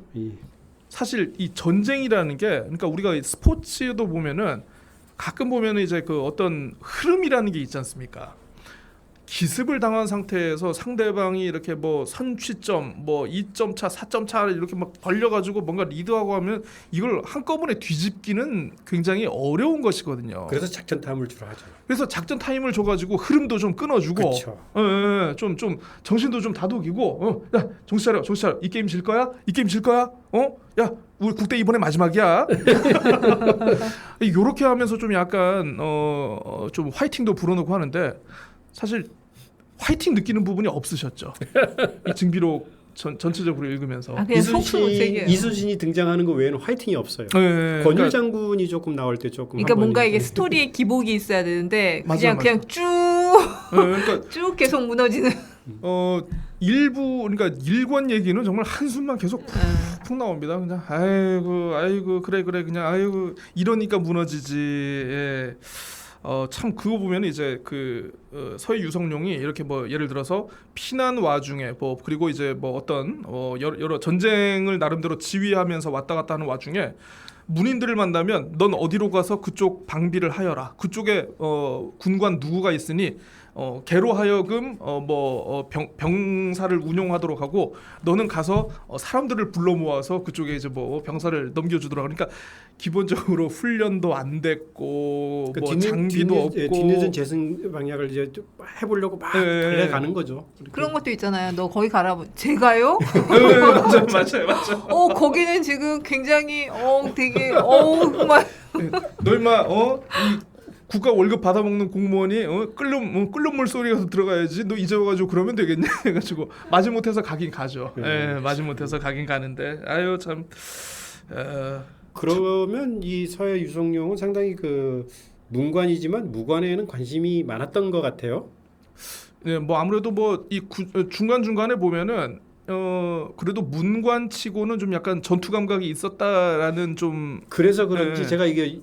사실 이 전쟁이라는 게 그러니까 우리가 스포츠도 보면은 가끔 보면은 이제 그 어떤 흐름이라는 게 있지 않습니까? 기습을 당한 상태에서 상대방이 이렇게 뭐 선취점 뭐 2점 차, 4점 차를 이렇게 막 벌려가지고 뭔가 리드하고 하면 이걸 한꺼번에 뒤집기는 굉장히 어려운 것이거든요. 그래서 작전 타임을 주로 하죠. 그래서 작전 타임을 줘가지고 흐름도 좀 끊어주고, 그렇죠. 좀 정신도 좀 다독이고, 야 정신 차려, 이 게임 질 거야? 야 우리 국대 이번에 마지막이야. 이렇게 하면서 좀 약간 좀 화이팅도 불어넣고 하는데 사실 화이팅 느끼는 부분이 없으셨죠. 이 증비록 전체적으로 읽으면서. 그냥 속수무책이에요. 이순신이 등장하는 거 외에는 화이팅이 없어요. 네, 권율 그러니까, 장군이 조금 나올 때 조금. 그러니까 뭔가 이게 있는데. 스토리의 기복이 있어야 되는데 맞아요, 그냥 쭉 그러니까 쭉 계속 무너지는. 일부 그러니까 일관 얘기는 정말 한숨만 계속 푹 나옵니다. 그냥 아이고 그래 그냥 아이고 이러니까 무너지지. 예. 참 그거 보면 이제 그 서해 유성룡이 이렇게 뭐 예를 들어서 피난 와중에 뭐 그리고 이제 뭐 어떤 여러 전쟁을 나름대로 지휘하면서 왔다 갔다 하는 와중에 문인들을 만나면 넌 어디로 가서 그쪽 방비를 하여라. 그쪽에 군관 누구가 있으니 개로 하여금 병사를 운용하도록 하고 너는 가서 사람들을 불러 모아서 그쪽에 이제 뭐 병사를 넘겨주더라. 그러니까 기본적으로 훈련도 안 됐고 그러니까 뭐 장비도 없고 뒤늦은 재승 방향을 이제 좀 해보려고 막 달려가는 거죠. 그런 것도 있잖아요. 너 거기 가라. 제가요? 맞아요. 거기는 지금 굉장히 되게 정말 너 임마 이 국가 월급 받아먹는 공무원이 끓는 물 소리가 들어가야지 너 잊어가지고 그러면 되겠냐 해가지고 마지못해서 가긴 가죠. 예, 마지못해서 가긴 가는데 아유 참. 그러면 이 서해 유성룡은 상당히 그 문관이지만 무관에는 관심이 많았던 것 같아요. 네, 뭐 아무래도 뭐 이 중간 중간에 보면은 그래도 문관치고는 좀 약간 전투 감각이 있었다라는 좀. 그래서 그런지 네. 제가 이게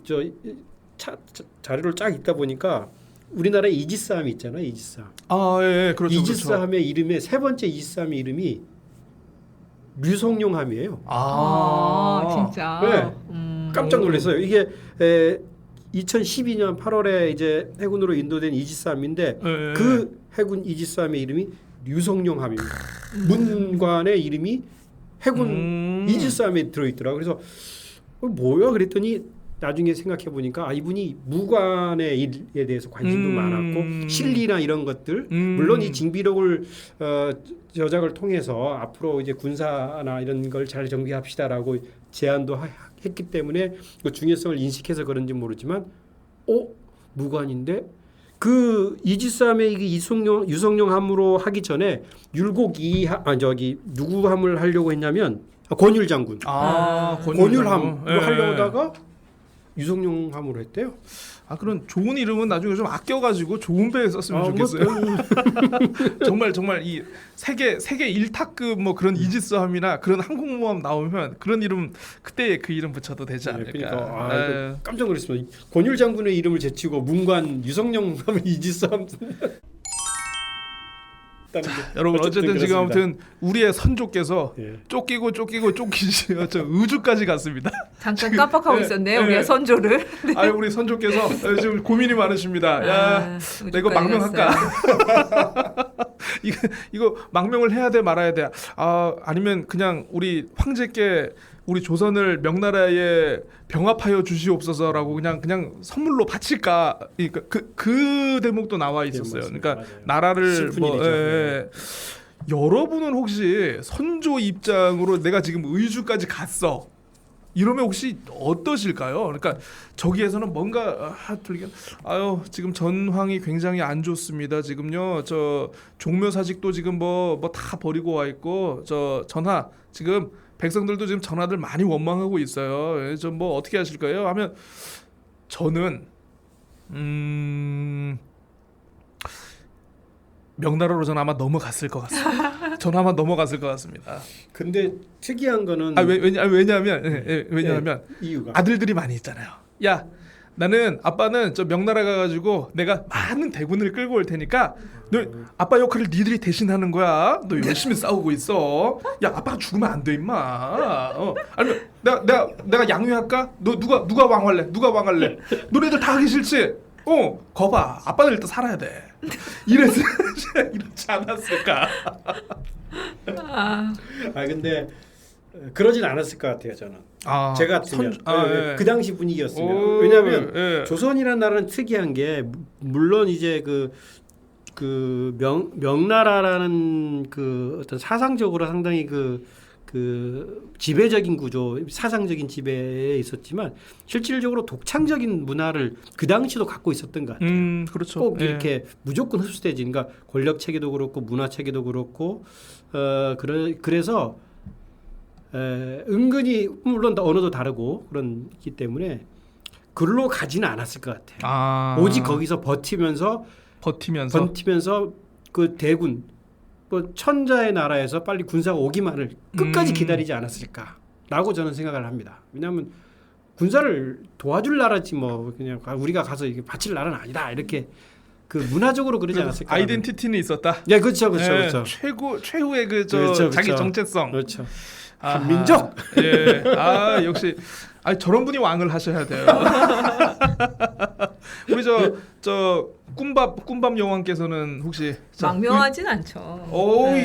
자료를 쫙 읽다 보니까 우리나라에 이지스함이 있잖아요. 이지스함. 아, 예, 그렇죠. 이지스함의 이름에 세 번째 이지스함의 이름이 류성룡함이에요. 진짜. 네. 깜짝 놀랐어요. 이게 2012년 8월에 이제 해군으로 인도된 이지스함인데 예, 그 해군 이지스함의 이름이 류성룡함입니다. 문관의 이름이 해군 이지스함에 들어있더라고요. 그래서 뭐야 그랬더니 나중에 생각해 보니까 이분이 무관의 일에 대해서 관심도 많았고 실리나 이런 것들 물론 이 징비록을 저작을 통해서 앞으로 이제 군사나 이런 걸 잘 정비합시다라고 제안도 했기 때문에 그 중요성을 인식해서 그런지 모르지만 무관인데 그 이지스함의 유성룡 함으로 하기 전에 율곡 누구 함을 하려고 했냐면 권율 장군 권율함으로 예. 하려고 하다가 유성룡 함으로 했대요. 그런 좋은 이름은 나중에 좀 아껴가지고 좋은 배에 썼으면 좋겠어요. 정말 이 세계 1탑급 뭐 그런 이지스함이나 그런 항공모함 나오면 그런 이름 그때 그 이름 붙여도 되지 않을까. 그러니까 깜짝 놀랐습니다. 권율 장군의 이름을 제치고 문관 유성룡 함을 이지스함. 여러분 어쨌든 지금 아무튼 우리의 선조께서 예. 쫓기고 쫓기시 의주까지 갔습니다. 잠깐 깜빡하고 있었네요. 우리의 선조를. 우리 선조께서 지금 고민이 많으십니다. 야, 나 이거 망명할까? 이거 망명을 해야 돼 말아야 돼? 아니면 그냥 우리 황제께 우리 조선을 명나라에 병합하여 주시옵소서라고 그냥 선물로 바칠까? 그러니까 그 대목도 나와 있었어요. 그러니까 맞아요. 나라를 슬픈 일이죠. 여러분은 혹시 선조 입장으로 내가 지금 의주까지 갔어. 이러면 혹시 어떠실까요? 그러니까 저기에서는 뭔가 들리긴 지금 전황이 굉장히 안 좋습니다. 지금요 저 종묘사직도 지금 뭐 다 버리고 와 있고 저 전하 지금 백성들도 지금 전하들 많이 원망하고 있어요. 좀 뭐 어떻게 하실 거예요? 하면 저는 명나라로 전 아마 넘어갔을 것 같습니다. 전 아마 넘어갔을 것 같습니다. 근데 특이한 거는 왜냐하면 이유가 아들들이 많이 있잖아요. 야 나는 아빠는 저 명나라 가가지고 내가 많은 대군을 끌고 올 테니까 너 아빠 역할을 니들이 대신하는 거야. 너 열심히 싸우고 있어. 야 아빠가 죽으면 안 돼 임마. 아니면 내가 양유할까? 너 누가 왕할래? 누가 왕할래? 너네들 다 하기 싫지? 거봐 아빠는 일단 살아야 돼. 이렇지 않았을까? 근데 그러진 않았을 것 같아요 저는. 제가 같으면 그 당시 분위기였으면. 왜냐하면 조선이라는 나라는 특이한 게 물론 이제 그 명나라라는 그 어떤 사상적으로 상당히 그 지배적인 구조, 사상적인 지배에 있었지만 실질적으로 독창적인 문화를 그 당시도 갖고 있었던 것 같아요. 그렇죠. 꼭 이렇게 무조건 흡수되지. 그러니까 권력 체계도 그렇고 문화 체계도 그렇고 그래서 은근히 물론 언어도 다르고 그런기 때문에 글로 가지는 않았을 것 같아요. 오직 거기서 버티면서 그 대군 뭐 천자의 나라에서 빨리 군사가 오기만을 끝까지 기다리지 않았을까라고 저는 생각을 합니다. 왜냐하면 군사를 도와줄 나라지 뭐 그냥 우리가 가서 이게 바칠 나라는 아니다 이렇게 그 문화적으로 그러지 않았을까. 아이덴티티는 있었다. 네, 그렇죠. 최후의 자기 정체성. 그렇죠. 한민족. 역시 저런 분이 왕을 하셔야 돼요. 우리 저 꿈밤 여왕께서는 혹시 망명하진 않죠.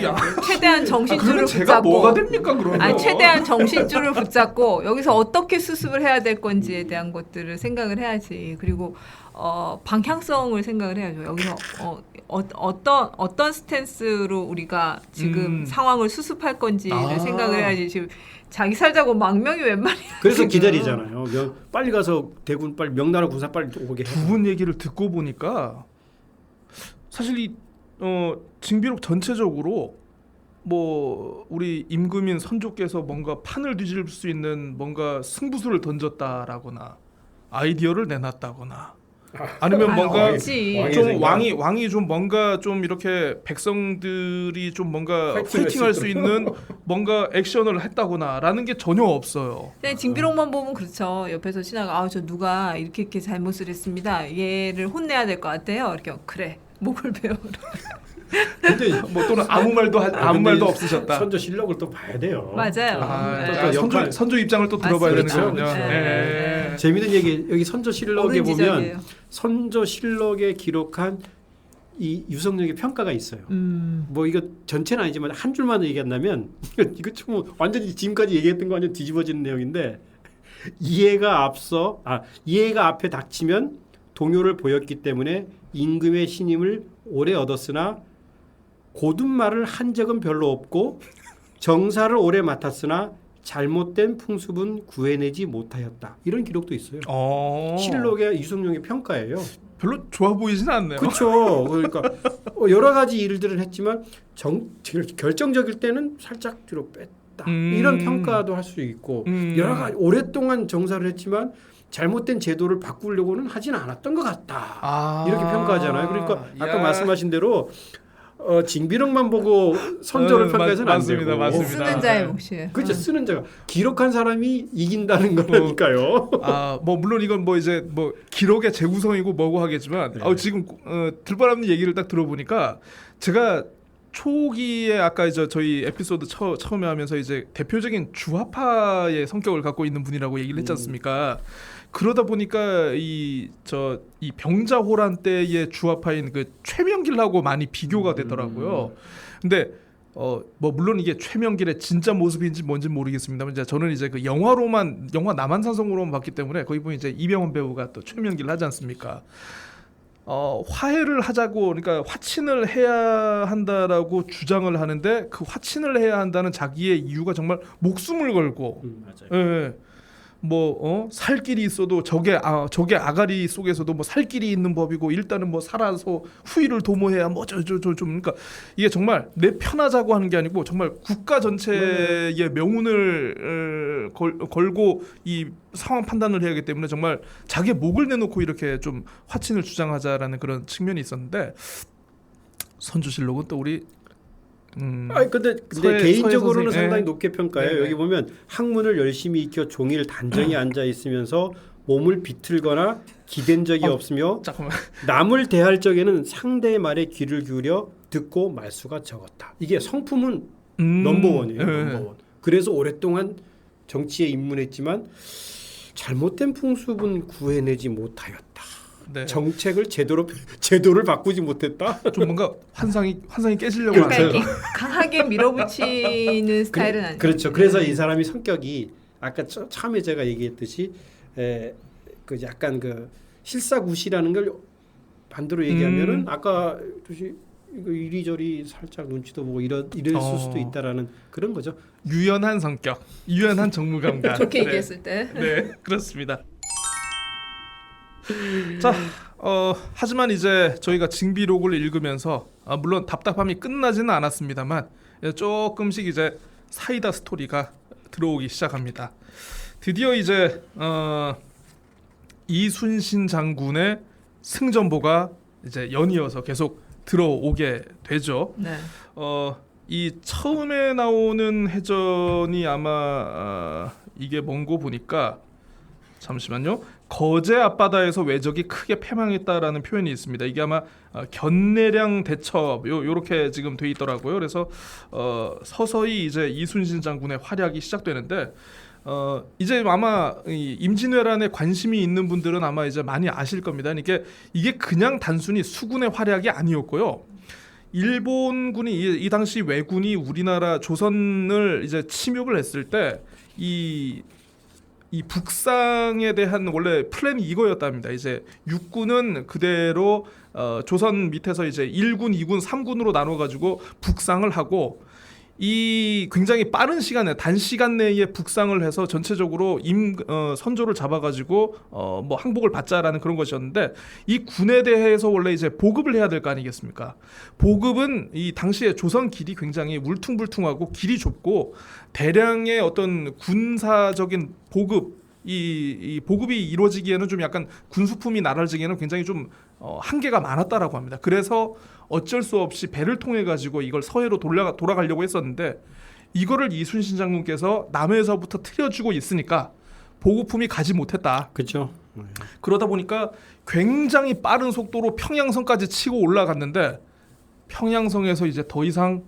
야. 최대한 정신줄을 제가 붙잡고. 뭐가 됩니까 그러면? 최대한 정신줄을 붙잡고 여기서 어떻게 수습을 해야 될 건지에 대한 것들을 생각을 해야지. 그리고 방향성을 생각을 해야죠. 여기서 어떤 스탠스로 우리가 지금 상황을 수습할 건지를 생각을 해야지. 지금 자기 살자고 망명이 웬 말이야. 그래서 지금. 기다리잖아요. 빨리 가서 대군 빨리 명나라 군사 빨리 오게 해. 두 분 얘기를 듣고 보니까 사실 이 징비록 전체적으로 뭐 우리 임금인 선조께서 뭔가 판을 뒤집을 수 있는 뭔가 승부수를 던졌다라거나 아이디어를 내놨다거나 아니면 뭔가 없지. 좀 왕이 좀 뭔가 좀 이렇게 백성들이 좀 뭔가 파이팅할 수 있는 뭔가 액션을 했다거나라는 게 전혀 없어요. 네, 징비록만 보면 그렇죠. 옆에서 신하가 저 누가 이렇게 잘못을 했습니다. 얘를 혼내야 될 것 같아요. 이렇게 그래 목을 베어. 근데 뭐 또는 아무 말도 아무 말도 없으셨다. 선조 실력을 또 봐야 돼요. 맞아요. 또 네. 선조 입장을 또 들어봐야 되는 맞습니다. 거군요. 그렇죠. 네. 재미있는 얘기 여기 선조 실록에 보면 지적이에요. 선조 실록에 기록한 이 유성룡의 평가가 있어요. 뭐 이거 전체는 아니지만 한 줄만 얘기한다면 이거 좀 완전히 지금까지 얘기했던 거 완전 뒤집어지는 내용인데 이해가 앞에 닥치면 동요를 보였기 때문에 임금의 신임을 오래 얻었으나 고든 말을 한 적은 별로 없고 정사를 오래 맡았으나 잘못된 풍습은 구해내지 못하였다. 이런 기록도 있어요. 실록의 유성룡의 평가예요. 별로 좋아 보이진 않네요. 그렇죠. 그러니까 여러 가지 일들을 했지만 결정적일 때는 살짝 뒤로 뺐다. 이런 평가도 할 수 있고 여러 가지 오랫동안 정사를 했지만 잘못된 제도를 바꾸려고는 하진 않았던 것 같다. 이렇게 평가하잖아요. 그러니까 아까 말씀하신 대로 징비록만 보고 선조를 평가해서는 안 되고 맞습니다. 쓰는 자의 몫이에요. 그렇죠. 쓰는 자가 기록한 사람이 이긴다는 거니까요. 뭐 물론 이건 뭐 이제 뭐 기록의 재구성이고 뭐고 하겠지만 지금 들바람님 얘기를 딱 들어보니까 제가 초기에 아까 이제 저희 에피소드 처음에 하면서 이제 대표적인 주화파의 성격을 갖고 있는 분이라고 얘기를 했지 않습니까? 그러다 보니까 이 병자호란 때의 주화파인 그 최명길하고 많이 비교가 되더라고요. 근데 뭐 물론 이게 최명길의 진짜 모습인지 뭔지 모르겠습니다만 이제 저는 이제 그 영화 남한산성으로만 봤기 때문에 거기 보면 이제 이병헌 배우가 또 최명길을 하지 않습니까? 화해를 하자고 그러니까 화친을 해야 한다라고 주장을 하는데 그 화친을 해야 한다는 자기의 이유가 정말 목숨을 걸고 맞아요. 예. 살 길이 있어도 적의 아가리 속에서도 뭐 살 길이 있는 법이고 일단은 뭐 살아서 후일을 도모해야 뭐 그러니까 이게 정말 내 편하자고 하는 게 아니고 정말 국가 전체의 명운을 걸고 이 상황 판단을 해야 하기 때문에 정말 자기의 목을 내놓고 이렇게 좀 화친을 주장하자라는 그런 측면이 있었는데 선조실록은 또 우리 근데 개인적으로는 상당히 높게 평가해요. 네. 여기 보면 학문을 열심히 익혀 종일 단정히 앉아 있으면서 몸을 비틀거나 기댄 적이 없으며 잠깐만. 남을 대할 적에는 상대의 말에 귀를 기울여 듣고 말수가 적었다. 이게 성품은 넘버원이에요. 넘버원. 그래서 오랫동안 정치에 입문했지만 잘못된 풍습은 구해내지 못하였다. 네. 정책을 제도를 바꾸지 못했다. 좀 뭔가 환상이 깨지려고 그러니까 하세요. 이렇게 강하게 밀어붙이는 스타일은 아니에요. 그렇죠. 그래서 이 사람이 성격이 아까 처음에 제가 얘기했듯이 그 약간 그 실사구시라는 걸 반대로 얘기하면은 아까 이거 이리저리 살짝 눈치도 보고 이랬을 수도 있다라는 그런 거죠. 유연한 성격, 유연한 정무감각. 좋게 얘기했을 때. 네, 그렇습니다. 자, 하지만 이제 저희가 징비록을 읽으면서 물론 답답함이 끝나지는 않았습니다만 조금씩 이제 사이다 스토리가 들어오기 시작합니다. 드디어 이제 이순신 장군의 승전보가 이제 연이어서 계속 들어오게 되죠. 네. 이 처음에 나오는 해전이 아마 이게 뭔고 보니까 잠시만요. 거제 앞바다에서 왜적이 크게 패망했다라는 표현이 있습니다. 이게 아마 견내량 대첩 요렇게 지금 돼 있더라고요. 그래서 서서히 이제 이순신 장군의 활약이 시작되는데 이제 아마 이 임진왜란에 관심이 있는 분들은 아마 이제 많이 아실 겁니다. 이게 그냥 단순히 수군의 활약이 아니었고요. 일본군이 이 당시 왜군이 우리나라 조선을 이제 침입을 했을 때 이 북상에 대한 원래 플랜이 이거였답니다. 이제 육군은 그대로 조선 밑에서 이제 1군, 2군, 3군으로 나눠 가지고 북상을 하고 이 굉장히 빠른 시간에 단시간 내에 북상을 해서 전체적으로 선조를 잡아가지고 뭐 항복을 받자라는 그런 것이었는데 이 군에 대해서 원래 이제 보급을 해야 될 거 아니겠습니까? 보급은 이 당시에 조선 길이 굉장히 울퉁불퉁하고 길이 좁고 대량의 어떤 군사적인 보급 이 보급이 이루어지기에는 좀 약간 군수품이 날아지기에는 굉장히 좀 한계가 많았다라고 합니다. 그래서 어쩔 수 없이 배를 통해 가지고 이걸 서해로 돌아가려고 했었는데 이거를 이순신 장군께서 남해에서부터 틀어주고 있으니까 보급품이 가지 못했다. 그렇죠. 그러다 보니까 굉장히 빠른 속도로 평양성까지 치고 올라갔는데 평양성에서 이제 더 이상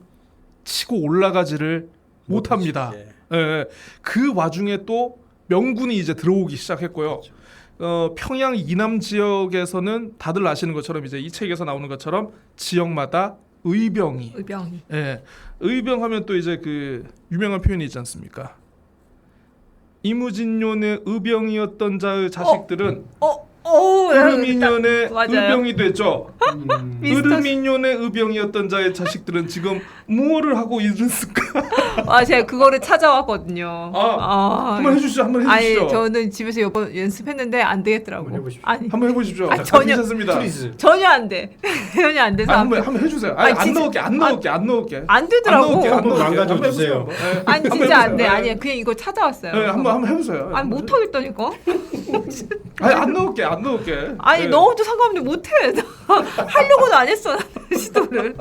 치고 올라가지를 못합니다. 예. 예, 그 와중에 또 명군이 이제 들어오기 시작했고요. 평양 이남 지역에서는 다들 아시는 것처럼 이제 이 책에서 나오는 것처럼 지역마다 의병이. 예, 의병하면 또 이제 그 유명한 표현이 있지 않습니까? 이무진년의 의병이었던 자의 자식들은 으르민년의 맞아요. 의병이 됐죠. 미스터- 으르민년의 의병이었던 자의 자식들은 지금 무엇을 하고 있을까? 제가 그거를 찾아왔거든요. 한번 해주시죠. 한번 해주시죠. 아니 저는 집에서 여번 연습했는데 안 되겠더라고. 한번 해보십시오. 아니 한번 해보십시오. 전혀- 괜찮습니다. 프리즈. 전혀 안 돼. 전혀 안 돼서 한번 해주세요. 아니, 아니, 안 진짜- 넣을게, 안 넣을게, 안 넣을게. 안 되더라고. 한번 망가져 한번 주세요. 해보세요. 예. 아니 한번 진짜 안 해보세요. 돼. 예. 아니야. 그냥 이거 찾아왔어요. 예, 한번 해보세요. 아니 못 하겠다니까. 아니 안 넣을게, 안 넣을게. 아니 예. 넣어도 상관없는데 못해. 하려고는 안 했어 시도를.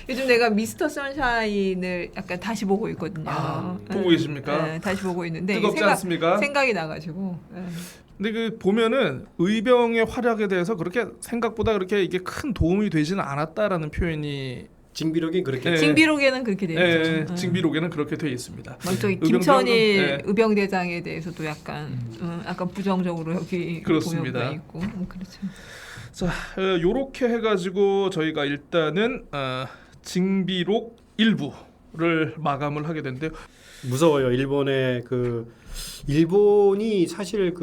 요즘 내가 미스터 선샤인을 약간 다시 보고 있거든요. 보고 계십니까? 네, 다시 보고 있는데 뜨겁지 않습니까? 생각이 나가지고. 네. 근데 그 보면은 의병의 활약에 대해서 그렇게 생각보다 그렇게 이게 큰 도움이 되지는 않았다라는 표현이 징비록이 그렇게 예. 징비록에는 그렇게 되어 있죠. 징비록에는 그렇게 되어 있습니다. 저기 의병 김천일 대원은, 예. 의병대장에 대해서도 약간 약간 부정적으로 여기 그렇습니다. 보여져 있고 그렇죠. 자, 요렇게 해가지고 저희가 일단은 징비록 1부를 마감을 하게 된대요. 무서워요. 일본이 사실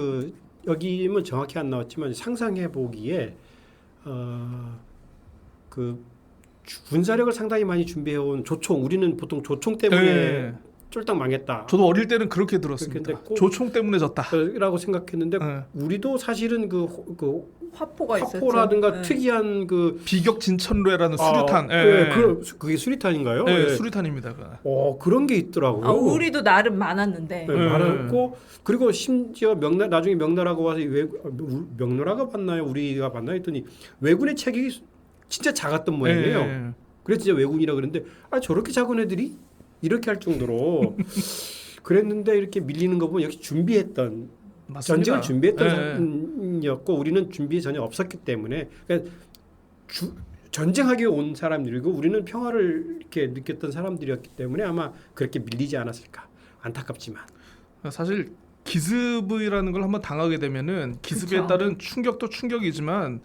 여기는 정확히 안 나왔지만 상상해 보기에 그 군사력을 상당히 많이 준비해온 조총, 우리는 보통 조총 때문에 예. 쫄딱 망했다. 저도 어릴 때는 그렇게 들었습니다. 그렇게 됐고, 조총 때문에 졌다. 라고 생각했는데 예. 우리도 사실은 그 화포가 있었죠. 화포라든가 네. 특이한 비격진천뢰라는 수류탄. 그게 수리탄인가요? 예, 예. 수류탄입니다. 그거. 그런 게 있더라고요. 우리도 나름 많았는데. 네, 많았고 그리고 심지어 나중에 명나라가 와서 명나라가 봤나요? 우리가 봤나요? 했더니 왜군의 체격이 진짜 작았던 모양이에요. 예. 그래서 진짜 왜군이라 그랬는데 저렇게 작은 애들이 이렇게 할 정도로 그랬는데 이렇게 밀리는 거 보면 역시 준비했던 맞습니다. 전쟁을 준비했던 예. 사람이었고 우리는 준비 전혀 없었기 때문에 그러니까 전쟁하기 온 사람들이고 우리는 평화를 이렇게 느꼈던 사람들이었기 때문에 아마 그렇게 밀리지 않았을까. 안타깝지만 사실 기습이라는 걸 한번 당하게 되면은 기습에 그쵸. 따른 충격도 충격이지만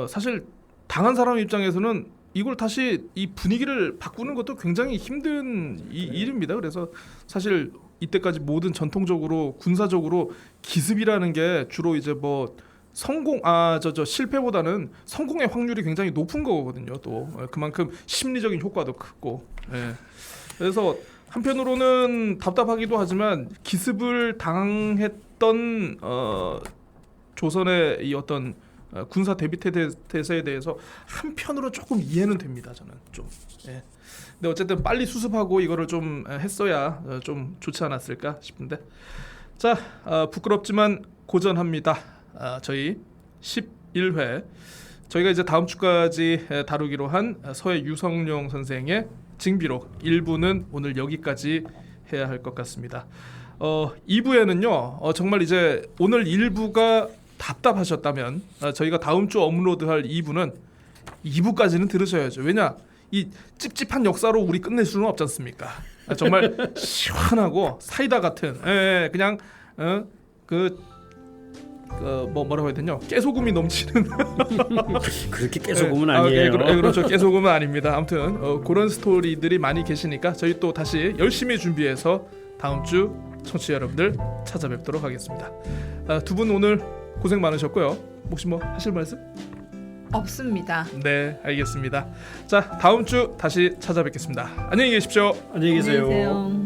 사실 당한 사람 입장에서는 이걸 다시 이 분위기를 바꾸는 것도 굉장히 힘든 일입니다. 그래서 사실 이때까지 모든 전통적으로 군사적으로 기습이라는 게 주로 이제 뭐 실패보다는 성공의 확률이 굉장히 높은 거거든요. 또 그만큼 심리적인 효과도 크고. 예. 그래서 한편으로는 답답하기도 하지만 기습을 당했던 조선의 이 어떤 군사 대비 태세에 대해서 한편으로 조금 이해는 됩니다. 저는 좀. 예. 근데 어쨌든 빨리 수습하고 이거를 좀 했어야 좀 좋지 않았을까 싶은데. 자, 부끄럽지만 고전합니다. 저희 11회 저희가 이제 다음 주까지 다루기로 한 서해 유성룡 선생의 징비록 1부는 오늘 여기까지 해야 할 것 같습니다. 2부에는요 정말 이제 오늘 1부가 답답하셨다면 저희가 다음 주 업로드할 2부는 2부까지는 들으셔야죠. 왜냐 이 찝찝한 역사로 우리 끝낼 수는 없지 않습니까? 정말 시원하고 사이다 같은 그냥 뭐라고 해야 되냐 깨소금이 넘치는 그렇게 깨소금은 아니에요. 그렇죠. 깨소금은 아닙니다. 아무튼 그런 스토리들이 많이 계시니까 저희 또 다시 열심히 준비해서 다음 주 청취자 여러분들 찾아뵙도록 하겠습니다. 두 분 오늘 고생 많으셨고요. 혹시 뭐 하실 말씀? 없습니다. 네, 알겠습니다. 자, 다음 주 다시 찾아뵙겠습니다. 안녕히 계십시오. 안녕히 계세요. 안녕히 계세요.